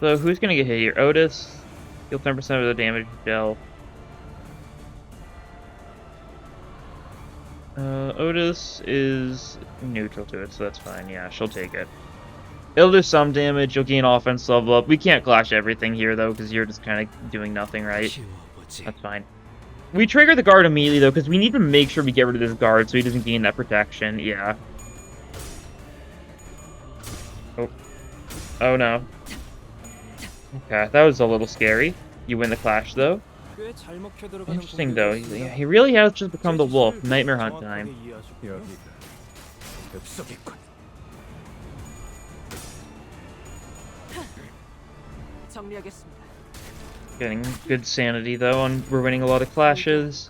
So who's gonna get hit here? Otis. Deal 10% of the damage dealt. Otis is neutral to it, so that's fine. Yeah, she'll take it. It'll do some damage. You'll gain offense level up. We can't clash everything here, though, because you're just kind of doing nothing, right? That's fine. We trigger the guard immediately, though, because we need to make sure we get rid of this guard so he doesn't gain that protection. Yeah. Oh. Oh, no. Okay, that was a little scary. You win the clash, though. Interesting, though. He really has just become the wolf. Nightmare hunt time. Getting good sanity, though, and we're winning a lot of clashes.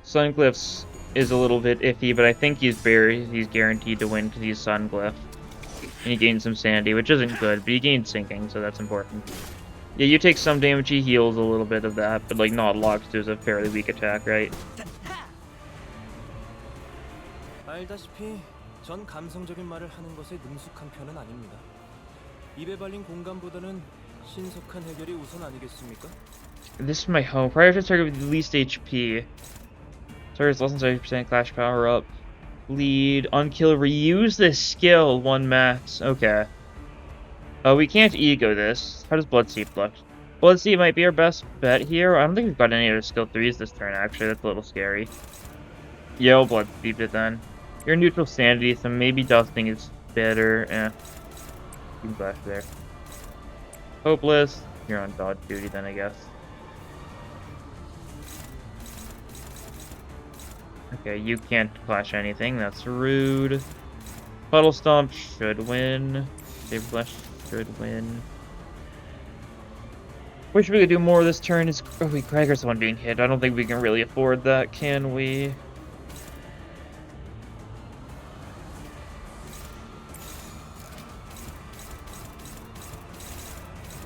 Sunglyphs is a little bit iffy, but I think he's guaranteed to win because he's Sunglyph. And he gains some sanity, which isn't good, but he gains sinking, so that's important. Yeah, you take some damage, he heals a little bit of that, but like not a lot, because it was a fairly weak attack, right? 알다시피 전 감성적인 말을 하는 것에 능숙한 편은 아닙니다. 입에 발린 공감보다는 신속한 해결이 우선 아니겠습니까? This is my home. Prior to target with the least HP. Target's less than 70% clash power up. Lead, on kill, reuse this skill, 1 max. Okay. Oh, we can't ego this. How does Bloodseep look? Bloodseep might be our best bet here. I don't think we've got any other skill 3s this turn, actually. That's a little scary. Yo, Bloodseep it then. You're neutral sanity, so maybe dusting is better. You can flash there. Hopeless. You're on dodge duty then, I guess. Okay, you can't flash anything. That's rude. Puddle Stomp should win. Saber Flash should win. Wish we could do more this turn. Oh, wait, Cragger's the one being hit. I don't think we can really afford that, can we?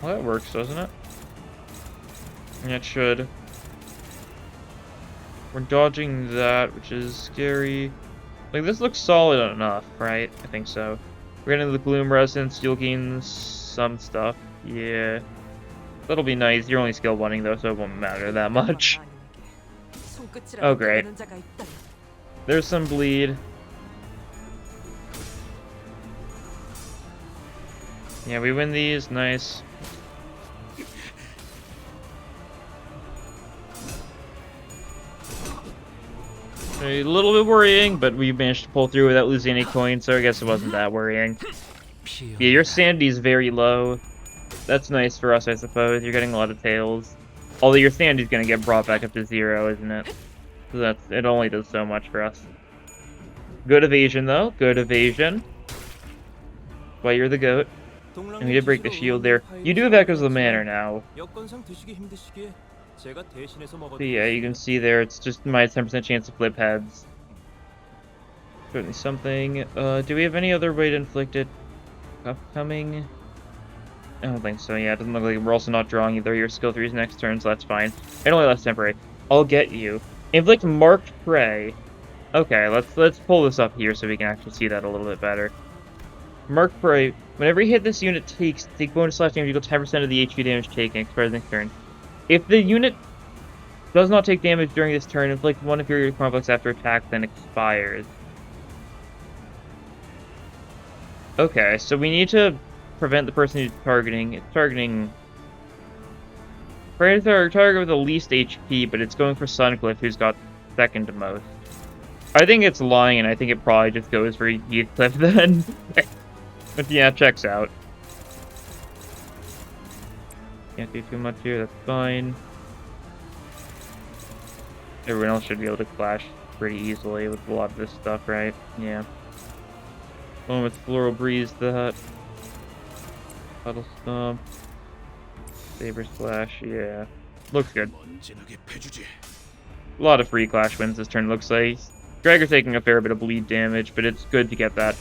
Well, that works, doesn't it? Yeah, it should. We're dodging that, which is scary. Like, this looks solid enough, right? I think so. We're getting the Gloom Resonance, you'll gain some stuff. Yeah. That'll be nice. You're only skill 1ing though, so it won't matter that much. Oh, great. There's some bleed. Yeah, we win these. Nice. A little bit worrying, but we managed to pull through without losing any coins, so I guess it wasn't that worrying. Yeah, your sanity's very low. That's nice for us, I suppose. You're getting a lot of tails. Although your sanity's gonna get brought back up to 0, isn't it? So it only does so much for us. Good evasion, though. Good evasion. Well, you're the goat. And we did break the shield there. You do have Echoes of Lamenter now. So yeah, you can see there, it's just minus 10% chance to flip heads. Certainly something. Do we have any other way to inflict it? Upcoming? I don't think so, yeah, it doesn't look like we're also not drawing either of your skill 3s next turn, so that's fine. It only lasts temporary. I'll get you. Inflict Marked Prey. Okay, let's pull this up here so we can actually see that a little bit better. Marked Prey. Whenever you hit this unit take bonus slash damage equal 10% of the HP damage taken, expires next turn. If the unit does not take damage during this turn, inflict one inferior complex after attack, then expires. Okay, so we need to prevent the person who's targeting. It's targeting... Predator target with the least HP, but it's going for Suncliff, who's got second to most. I think it's lying, and I think it probably just goes for Heathcliff then. But yeah, checks out. Can't do too much here, that's fine. Everyone else should be able to clash pretty easily with a lot of this stuff, right? Yeah. One with Floral Breeze that. Puddle Stomp. Saber Slash, yeah. Looks good. A lot of free clash wins this turn, looks like. Dragon's taking a fair bit of bleed damage, but it's good to get that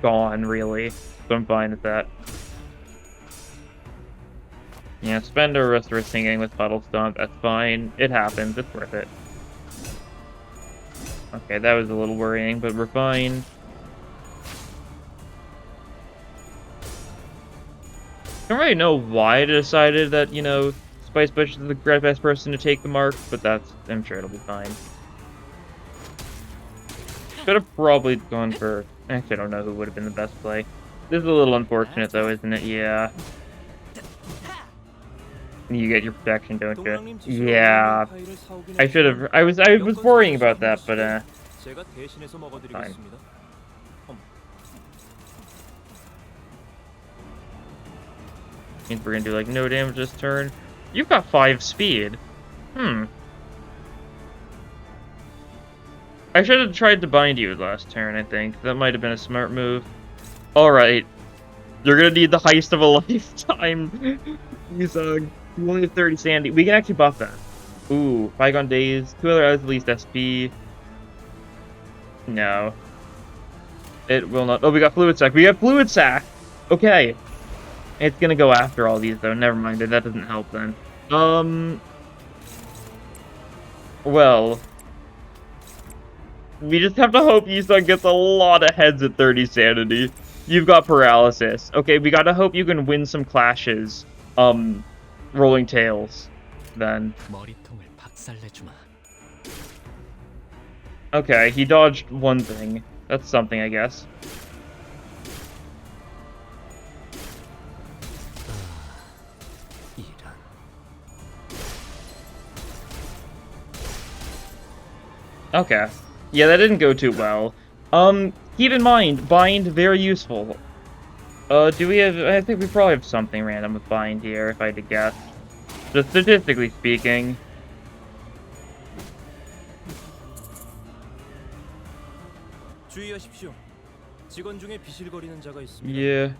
gone, really. So I'm fine with that. Yeah, spend a Restorative Singing with Puddle Stomp, that's fine. It happens, it's worth it. Okay, that was a little worrying, but we're fine. I don't really know why I decided that, you know, Spice Bush is the best person to take the mark, but I'm sure it'll be fine. Could have probably gone for... Actually, I don't know who would have been the best play. This is a little unfortunate, though, isn't it? Yeah. You get your protection, don't you? Yeah. I should have... I was worrying about that, but, fine. Means we're gonna do, like, no damage this turn. You've got 5 speed. I should have tried to bind you last turn, I think. That might have been a smart move. Alright. You're gonna need the heist of a lifetime. You only have 30 sandy. We can actually buff that. Ooh, Bygone Days. 2 other eyes at least SP. No. It will not. Oh, we got Fluid Sac. We got Fluid Sac! Okay. It's gonna go after all these, though. Never mind. That doesn't help, then. Well... We just have to hope Yisun gets a lot of heads at 30 sanity. You've got paralysis. Okay, we gotta hope you can win some clashes. Rolling tails. Then. Okay, he dodged one thing. That's something, I guess. Okay. Yeah, that didn't go too well. Keep in mind, bind, very useful. Do we have... I think we probably have something random with bind here, if I had to guess. Just statistically speaking. 주의하십시오. 직원 중에 비실거리는 자가 있습니다. Yeah.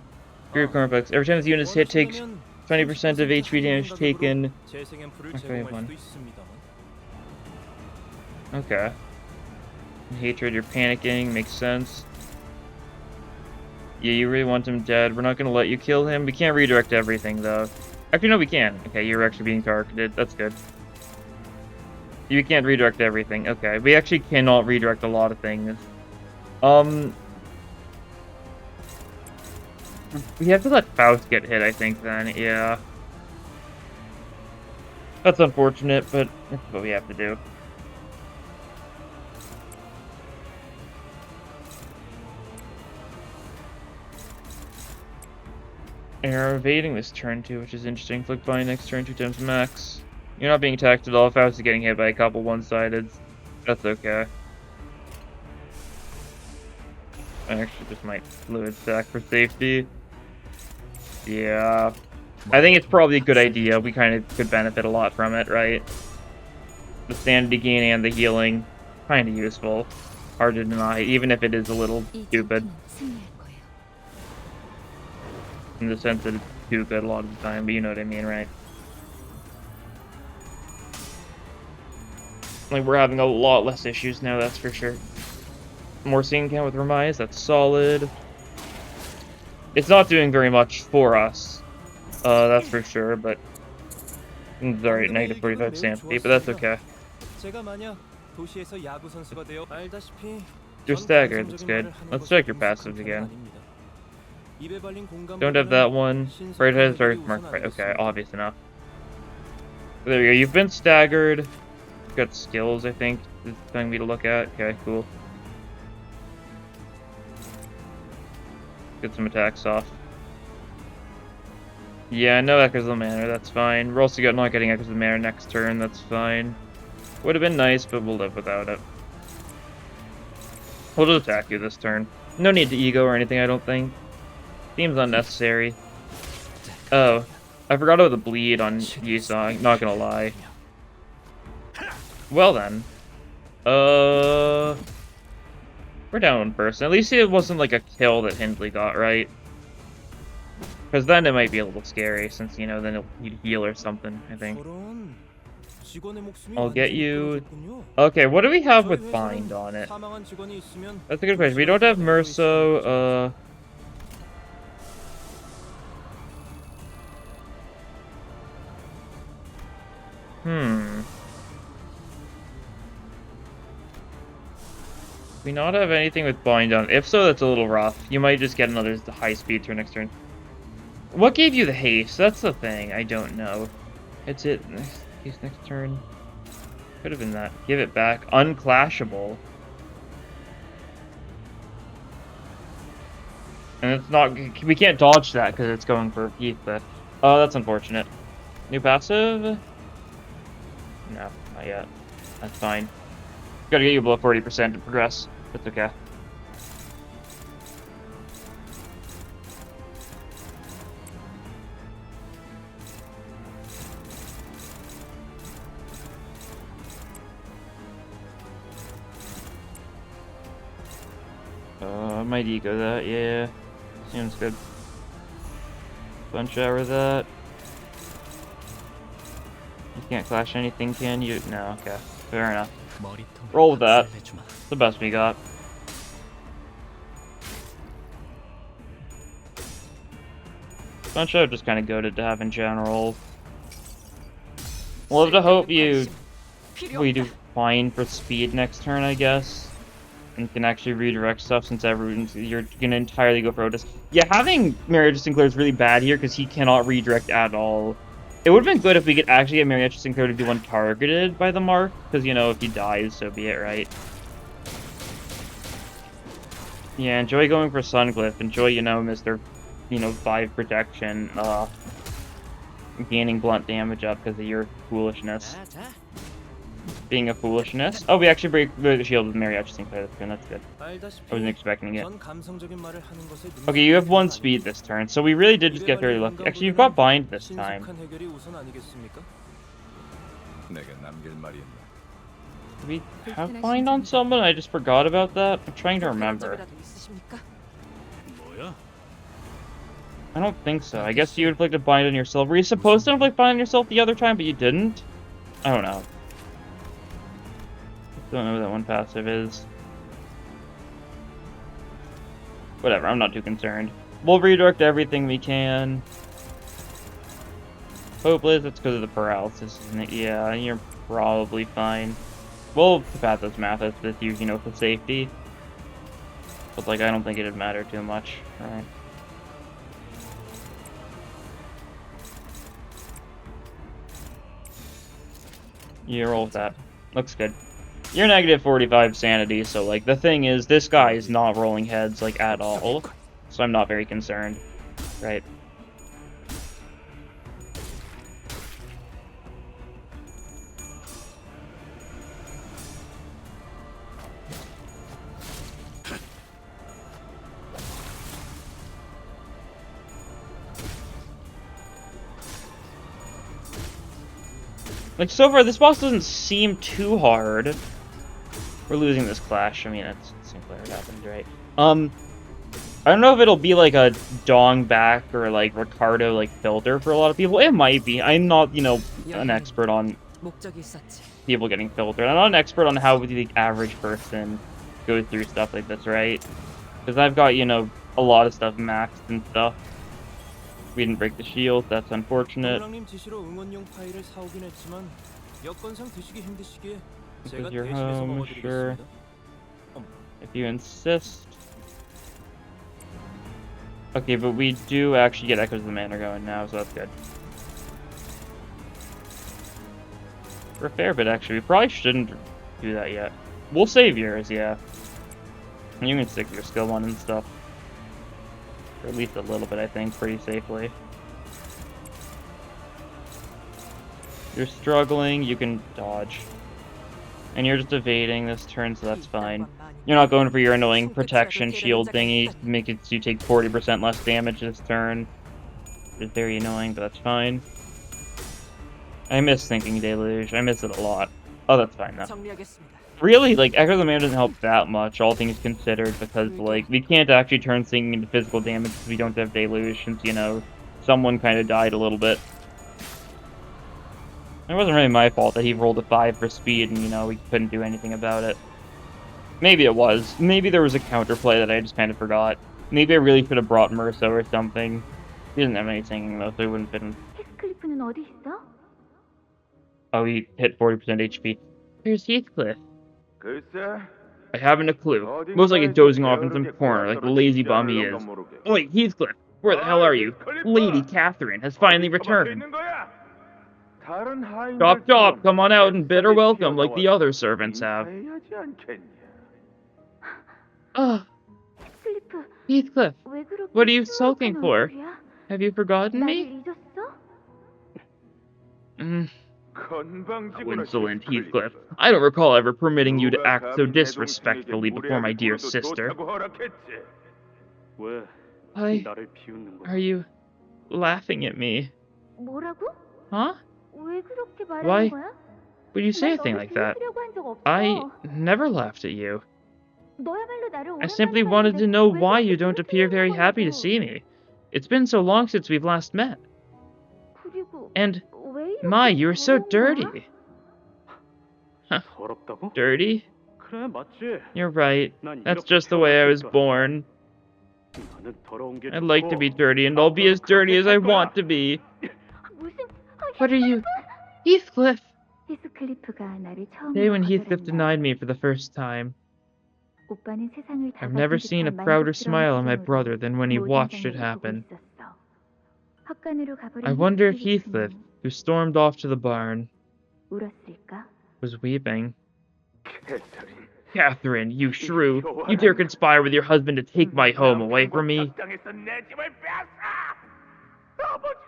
Group complex. Every time this unit is hit, takes 20% of HP damage taken. Okay. Hatred, you're panicking, makes sense. Yeah, you really want him dead. We're not gonna let you kill him. We can't redirect everything, though. Actually, no, we can. Okay, you're actually being targeted. That's good. You can't redirect everything. Okay, we actually cannot redirect a lot of things. We have to let Faust get hit, I think, then. Yeah. That's unfortunate, but that's what we have to do. You're evading this turn too, which is interesting. Flick by next turn 2 times max. You're not being attacked at all. Faust is getting hit by a couple one-sided. That's okay. I actually just might fluid stack for safety. Yeah. I think it's probably a good idea. We kind of could benefit a lot from it, right? The sanity gain and the healing. Kind of useful. Hard to deny, even if it is a little stupid. In the sense that it's too good a lot of the time, but you know what I mean, right? Like, we're having a lot less issues now, that's for sure. More scene count with Remise, that's solid. It's not doing very much for us, that's for sure, but... It's alright, negative 45 sanity, but that's okay. You're staggered, that's good. Let's check your passives again. Don't have that one. Right has target mark right. Okay, obvious enough. There you go. You've been staggered. You've got skills, I think, is telling me to look at. Okay, cool. Get some attacks off. Yeah, no Echoes of Lamenter, that's fine. We're also not getting Echoes of Lamenter next turn, that's fine. Would have been nice, but we'll live without it. We'll just attack you this turn. No need to ego or anything, I don't think. Seems unnecessary. Oh, I forgot about the bleed on Yisong, not gonna lie. Well then. We're down one person. At least it wasn't like a kill that Hindley got, right? Because then it might be a little scary, since, you know, then he'll need heal or something, I think. I'll get you... Okay, what do we have with Bind on it? That's a good question. We don't have Merso, We not have anything with Bind on it? If so, that's a little rough. You might just get another high speed turn next turn. What gave you the haste? That's the thing. I don't know. It's it. Next turn. Could have been that. Give it back. Unclashable. And it's not... We can't dodge that because it's going for Heath, but... Oh, that's unfortunate. New passive? No, not yet. That's fine. Gotta get you below 40% to progress. That's okay. I might ego that, yeah. Seems good. Fun shower that. You can't clash anything, can you? No, okay. Fair enough. Roll with that. It's the best we got. Fun show just kind of goated to have in general. Love to hope we do fine for speed next turn, I guess. And can actually redirect stuff since you're gonna entirely go for Otis. Yeah, having Marietta Sinclair is really bad here because he cannot redirect at all. It would have been good if we could actually get Marietta Sinclair to do one targeted by the mark, because, you know, if he dies, so be it, right? Yeah, enjoy going for Sunglyph. Enjoy, you know, Mr. 5 protection, gaining blunt damage up because of your foolishness. being a foolishness. Oh, we actually break the shield with Mariachi Sinclair. That's good. I wasn't expecting it. 전 감성적인 말을 하는 것에 Okay, you have 1 능숙한 speed this turn, so we really did just get very lucky. Actually, you've got bind this time. 신속한 해결이 우선 아니겠습니까? 내가 남길 말이었나? Do we have bind on someone? I just forgot about that. I'm trying to remember. 뭐야? I don't think so. I guess you inflicted bind on yourself. Were you supposed to inflict bind on yourself the other time, but you didn't? I don't know. Don't know what that one passive is. Whatever, I'm not too concerned. We'll redirect everything we can. Hopeless, that's because of the paralysis, isn't it? Yeah, you're probably fine. We'll Pathos Mathos this use, you know, for safety. But, like, I don't think it'd matter too much. Alright. You roll with that. Looks good. You're negative 45 sanity, so, like, the thing is, this guy is not rolling heads, like, at all. So I'm not very concerned. Right. Like, so far, this boss doesn't seem too hard. We're losing this clash. I mean, it's Sinclair, it happened, right? I don't know if it'll be like a Dong back or like Ricardo like filter for a lot of people. It might be. I'm not, you know, an expert on people getting filtered. I'm not an expert on how the average person goes through stuff like this, right? Because I've got, you know, a lot of stuff maxed and stuff. We didn't break the shield. That's unfortunate. Because you're home, sure. If you insist. Okay, but we do actually get Echoes of the Manor going now, so that's good. For a fair bit, actually. We probably shouldn't do that yet. We'll save yours, yeah. And you can stick your skill one and stuff. Or at least a little bit, I think, pretty safely. You're struggling, you can dodge. And you're just evading this turn, so that's fine. You're not going for your annoying protection shield thingy, make it so you take 40% less damage this turn. It's very annoying, but that's fine. I miss Thinking Deluge, I miss it a lot. Oh, that's fine though. Really, like, Echo of the Man doesn't help that much, all things considered, because, like, we can't actually turn Thinking into physical damage because we don't have Deluge, since, you know, someone kind of died a little bit. It wasn't really my fault that he rolled a 5 for speed and, you know, we couldn't do anything about it. Maybe it was. Maybe there was a counterplay that I just kind of forgot. Maybe I really should have brought Merso or something. He doesn't have any singing though, so he wouldn't fit in. Oh, he hit 40% HP. Here's Heathcliff. I haven't a clue. Most likely dozing off in some corner, like the lazy bum he is. Oi, Heathcliff! Where the hell are you? Lady Catherine has finally returned. Chop chop, come on out and bid her welcome like the other servants have. Ah, Heathcliff, what are you sulking for? Have you forgotten me? How insolent, Heathcliff. I don't recall ever permitting you to act so disrespectfully before my dear sister. Why are you laughing at me? Huh? Why would you say a thing like that? I never laughed at you. I simply wanted to know why you don't appear very happy to see me. It's been so long since we've last met. And, my, you're so dirty. Huh. Dirty? You're right. That's just the way I was born. I'd like to be dirty, and I'll be as dirty as I want to be. What are you... Heathcliff! Today when Heathcliff denied me for the first time. I've never seen a prouder smile on my brother than when he watched it happen. I wonder if Heathcliff, who stormed off to the barn, was weeping. Catherine, you shrew! You dare conspire with your husband to take my home away from me?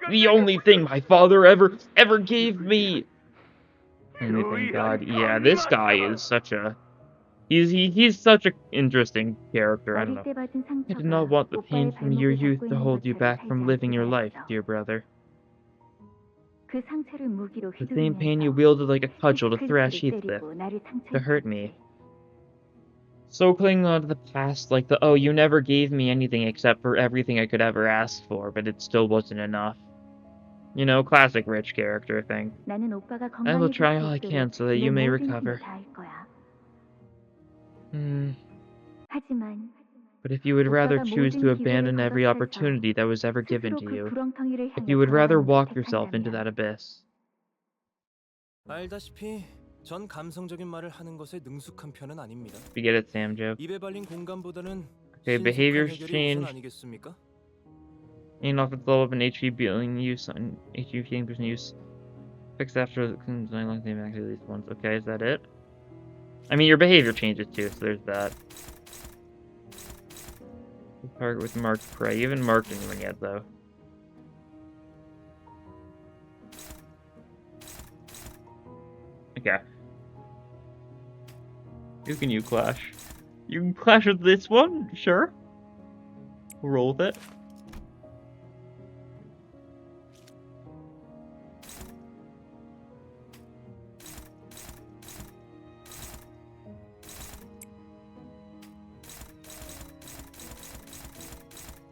The only thing my father ever gave me! Anything God. Yeah, this guy is such a... He's such an interesting character. I don't know. I did not want the pain from your youth to hold you back from living your life, dear brother. The same pain you wielded like a cudgel to thrash Heathcliff, to hurt me. So clinging on to the past like the, oh, you never gave me anything except for everything I could ever ask for, but it still wasn't enough. You know, classic rich character thing. I will try all I can so that you may recover. But if you would rather choose to abandon every opportunity that was ever given to you, if you would rather walk yourself into that abyss. 알다시피 전 감성적인 말을 하는 것에 능숙한 편은 아닙니다. You get it, Sam Joe. 입에 발린 공감보다는 Okay, behaviors 신속한 해결이 우선 change. 아니겠습니까? Gain off its level up and HP being use on HP healing person use. Fix after design long time actually at least once. Okay, is that it? I mean your behavior changes too, so there's that. Target with marked prey. You haven't marked anyone yet though. Okay. Who can you clash? You can clash with this one? Sure. We'll roll with it.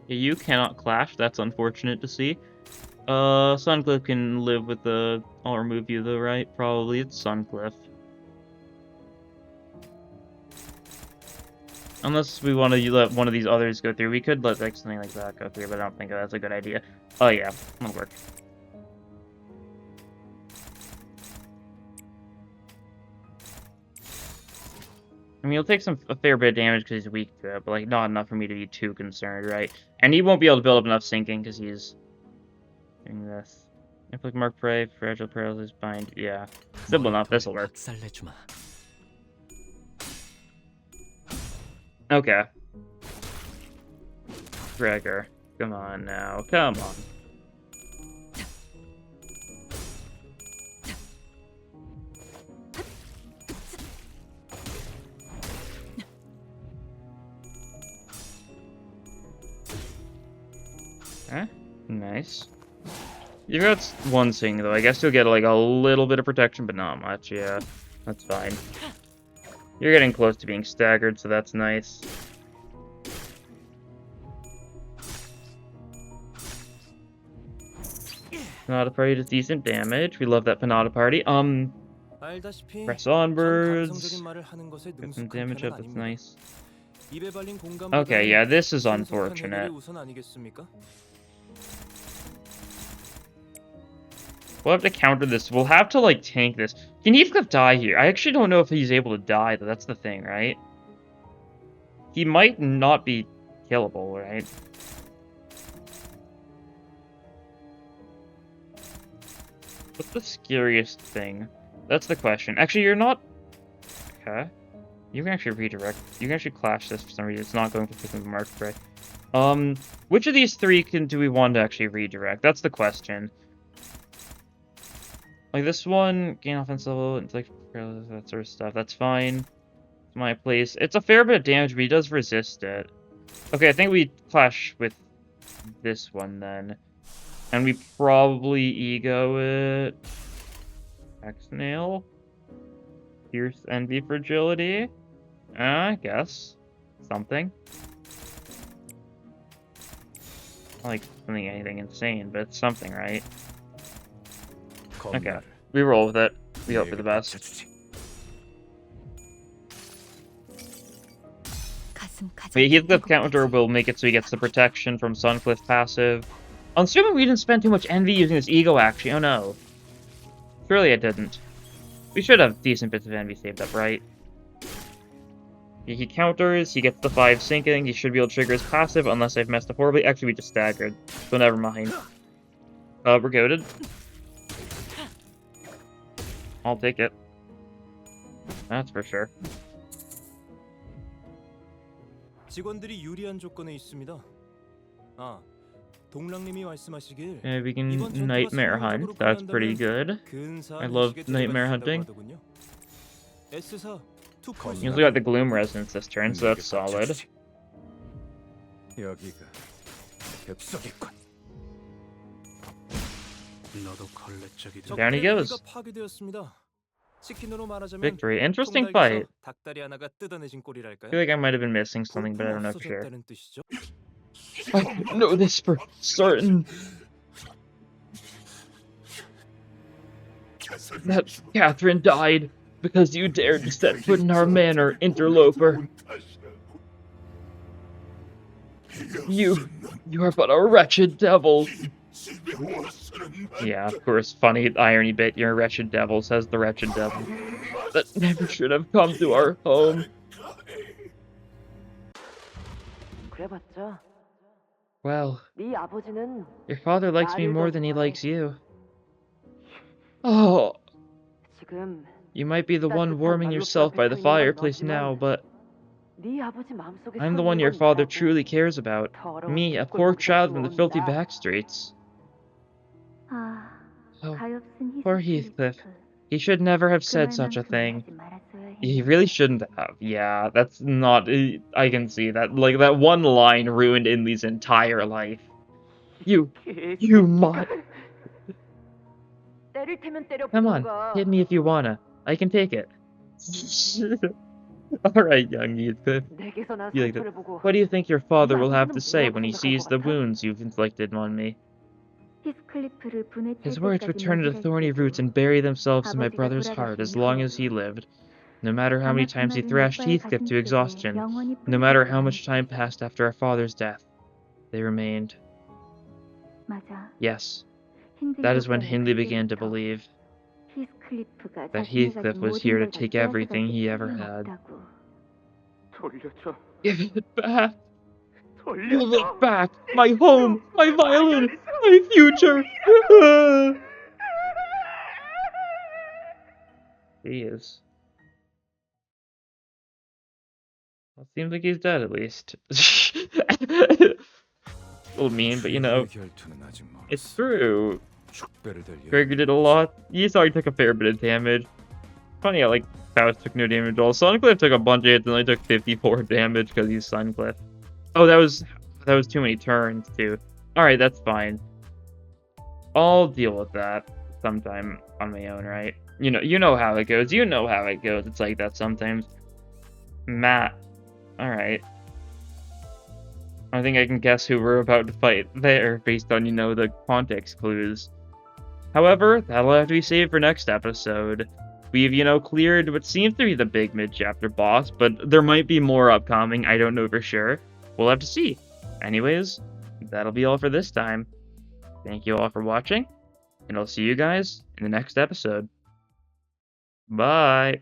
Yeah, you cannot clash. That's unfortunate to see. Suncliff can live with the... I'll remove you though, right? Probably it's Suncliff. Unless we want to let one of these others go through. We could let like something like that go through, but I don't think that's a good idea. Oh yeah, that'll work. I mean, he'll take a fair bit of damage because he's weak to it, but like not enough for me to be too concerned, right? And he won't be able to build up enough sinking because he's doing this. Inflict mark prey, fragile paralysis, bind. Yeah, simple enough. This'll work. Okay. Gregor, come on now, come on. Okay, nice. You got one thing though. I guess you'll get like a little bit of protection, but not much. Yeah, that's fine. You're getting close to being staggered, so that's nice. Panada Party does decent damage. We love that Panada Party. Press onwards. Get some damage up, that's nice. Okay, yeah, this is unfortunate. We'll have to counter this. We'll have to, like, tank this. Can Heathcliff die here? I actually don't know if he's able to die, though. That's the thing, right? He might not be killable, right? What's the scariest thing? That's the question. Actually, you're not... Okay. You can actually redirect. You can actually clash this for some reason. It's not going for picking mark prey. Which of these three do we want to actually redirect? That's the question. Like this one, gain offense level, it's like that sort of stuff. That's fine. It's my place. It's a fair bit of damage, but he does resist it. Okay, I think we clash with this one then. And we probably ego it. X-Nail. Fierce Envy Fragility. I guess. Something. Not like something anything insane, but it's something, right? Okay. We roll with it. We hope for the best. Wait, Heathcliff counter will make it so he gets the protection from Suncliff passive. I'm assuming we didn't spend too much envy using this ego, actually. Oh no. Surely I didn't. We should have decent bits of envy saved up, right? He counters, he gets the 5 sinking, he should be able to trigger his passive unless I've messed up horribly. Actually, we just staggered, so never mind. We're goated. I'll take it. That's for sure. 직원들이 유리한 조건에 있습니다. 동랑님이 말씀하시길 Maybe we can 이번 전투가 nightmare 성공적으로 hunt. That's pretty 끝난다면 good. 근사한 I love 의식의 nightmare 대가가 hunting. 있다고 하더군요. S사 You 2펄스 also got the gloom resonance this turn, so that's solid. 여기가 벽속이군. 너도 걸레짝이다. Down he goes. 파괴되었습니다. 치킨으로 말하자면 Victory. Interesting 통닭에서 fight. 닭다리 하나가 뜯어내진 I 꼴이랄까요? feel like I might have been missing something, but I don't know for sure. 없어졌다는 뜻이죠? I know this for certain. That Catherine died because you dared to set foot in our manor, interloper. You are but a wretched devil. Yeah, of course, funny irony bit, you're a wretched devil, says the wretched devil. That never should have come to our home. 그래봤자 Well, 네 아버지는 your father likes me more than he likes you. Oh, 지금 you might be the one warming yourself by the fireplace now, but 네 아버지 마음속에 I'm the one your father truly cares about. Me, a poor child from the filthy back streets. 아, Oh, 가엾은 poor Heathcliff. He should never have said such a thing. He really shouldn't have. Yeah, that's not... I can see that. Like, that one line ruined Inley's entire life. You mutt. 때릴 테면 때려 Come on, hit me if you wanna. I can take it. Alright, young Heathcliff. 내게서 난 You like 상처를 보고 What do you think your father will have to say when he sees the wounds you've inflicted on me? His words would turn into thorny roots and bury themselves in my brother's heart as long as he lived. No matter how many times he thrashed Heathcliff to exhaustion, no matter how much time passed after our father's death, they remained. Yes, that is when Hindley began to believe that Heathcliff was here to take everything he ever had. 돌려줘. Give it back! Give it back! My home! My violin! My future! He is. Well, it seems like he's dead at least. A little mean, but you know, it's true. Gregor did a lot. Yesari took a fair bit of damage. Funny how, like, Faust took no damage at all. Suncliff took a bunch of hits and only took 54 damage because he's Suncliff. Oh, that was too many turns, too. Alright, that's fine. I'll deal with that sometime on my own, right? You know how it goes. You know how it goes. It's like that sometimes. Matt. Alright. I think I can guess who we're about to fight there based on, the context clues. However, that'll have to be saved for next episode. We've, cleared what seems to be the big mid-chapter boss, but there might be more upcoming. I don't know for sure. We'll have to see. Anyways, that'll be all for this time. Thank you all for watching, and I'll see you guys in the next episode. Bye!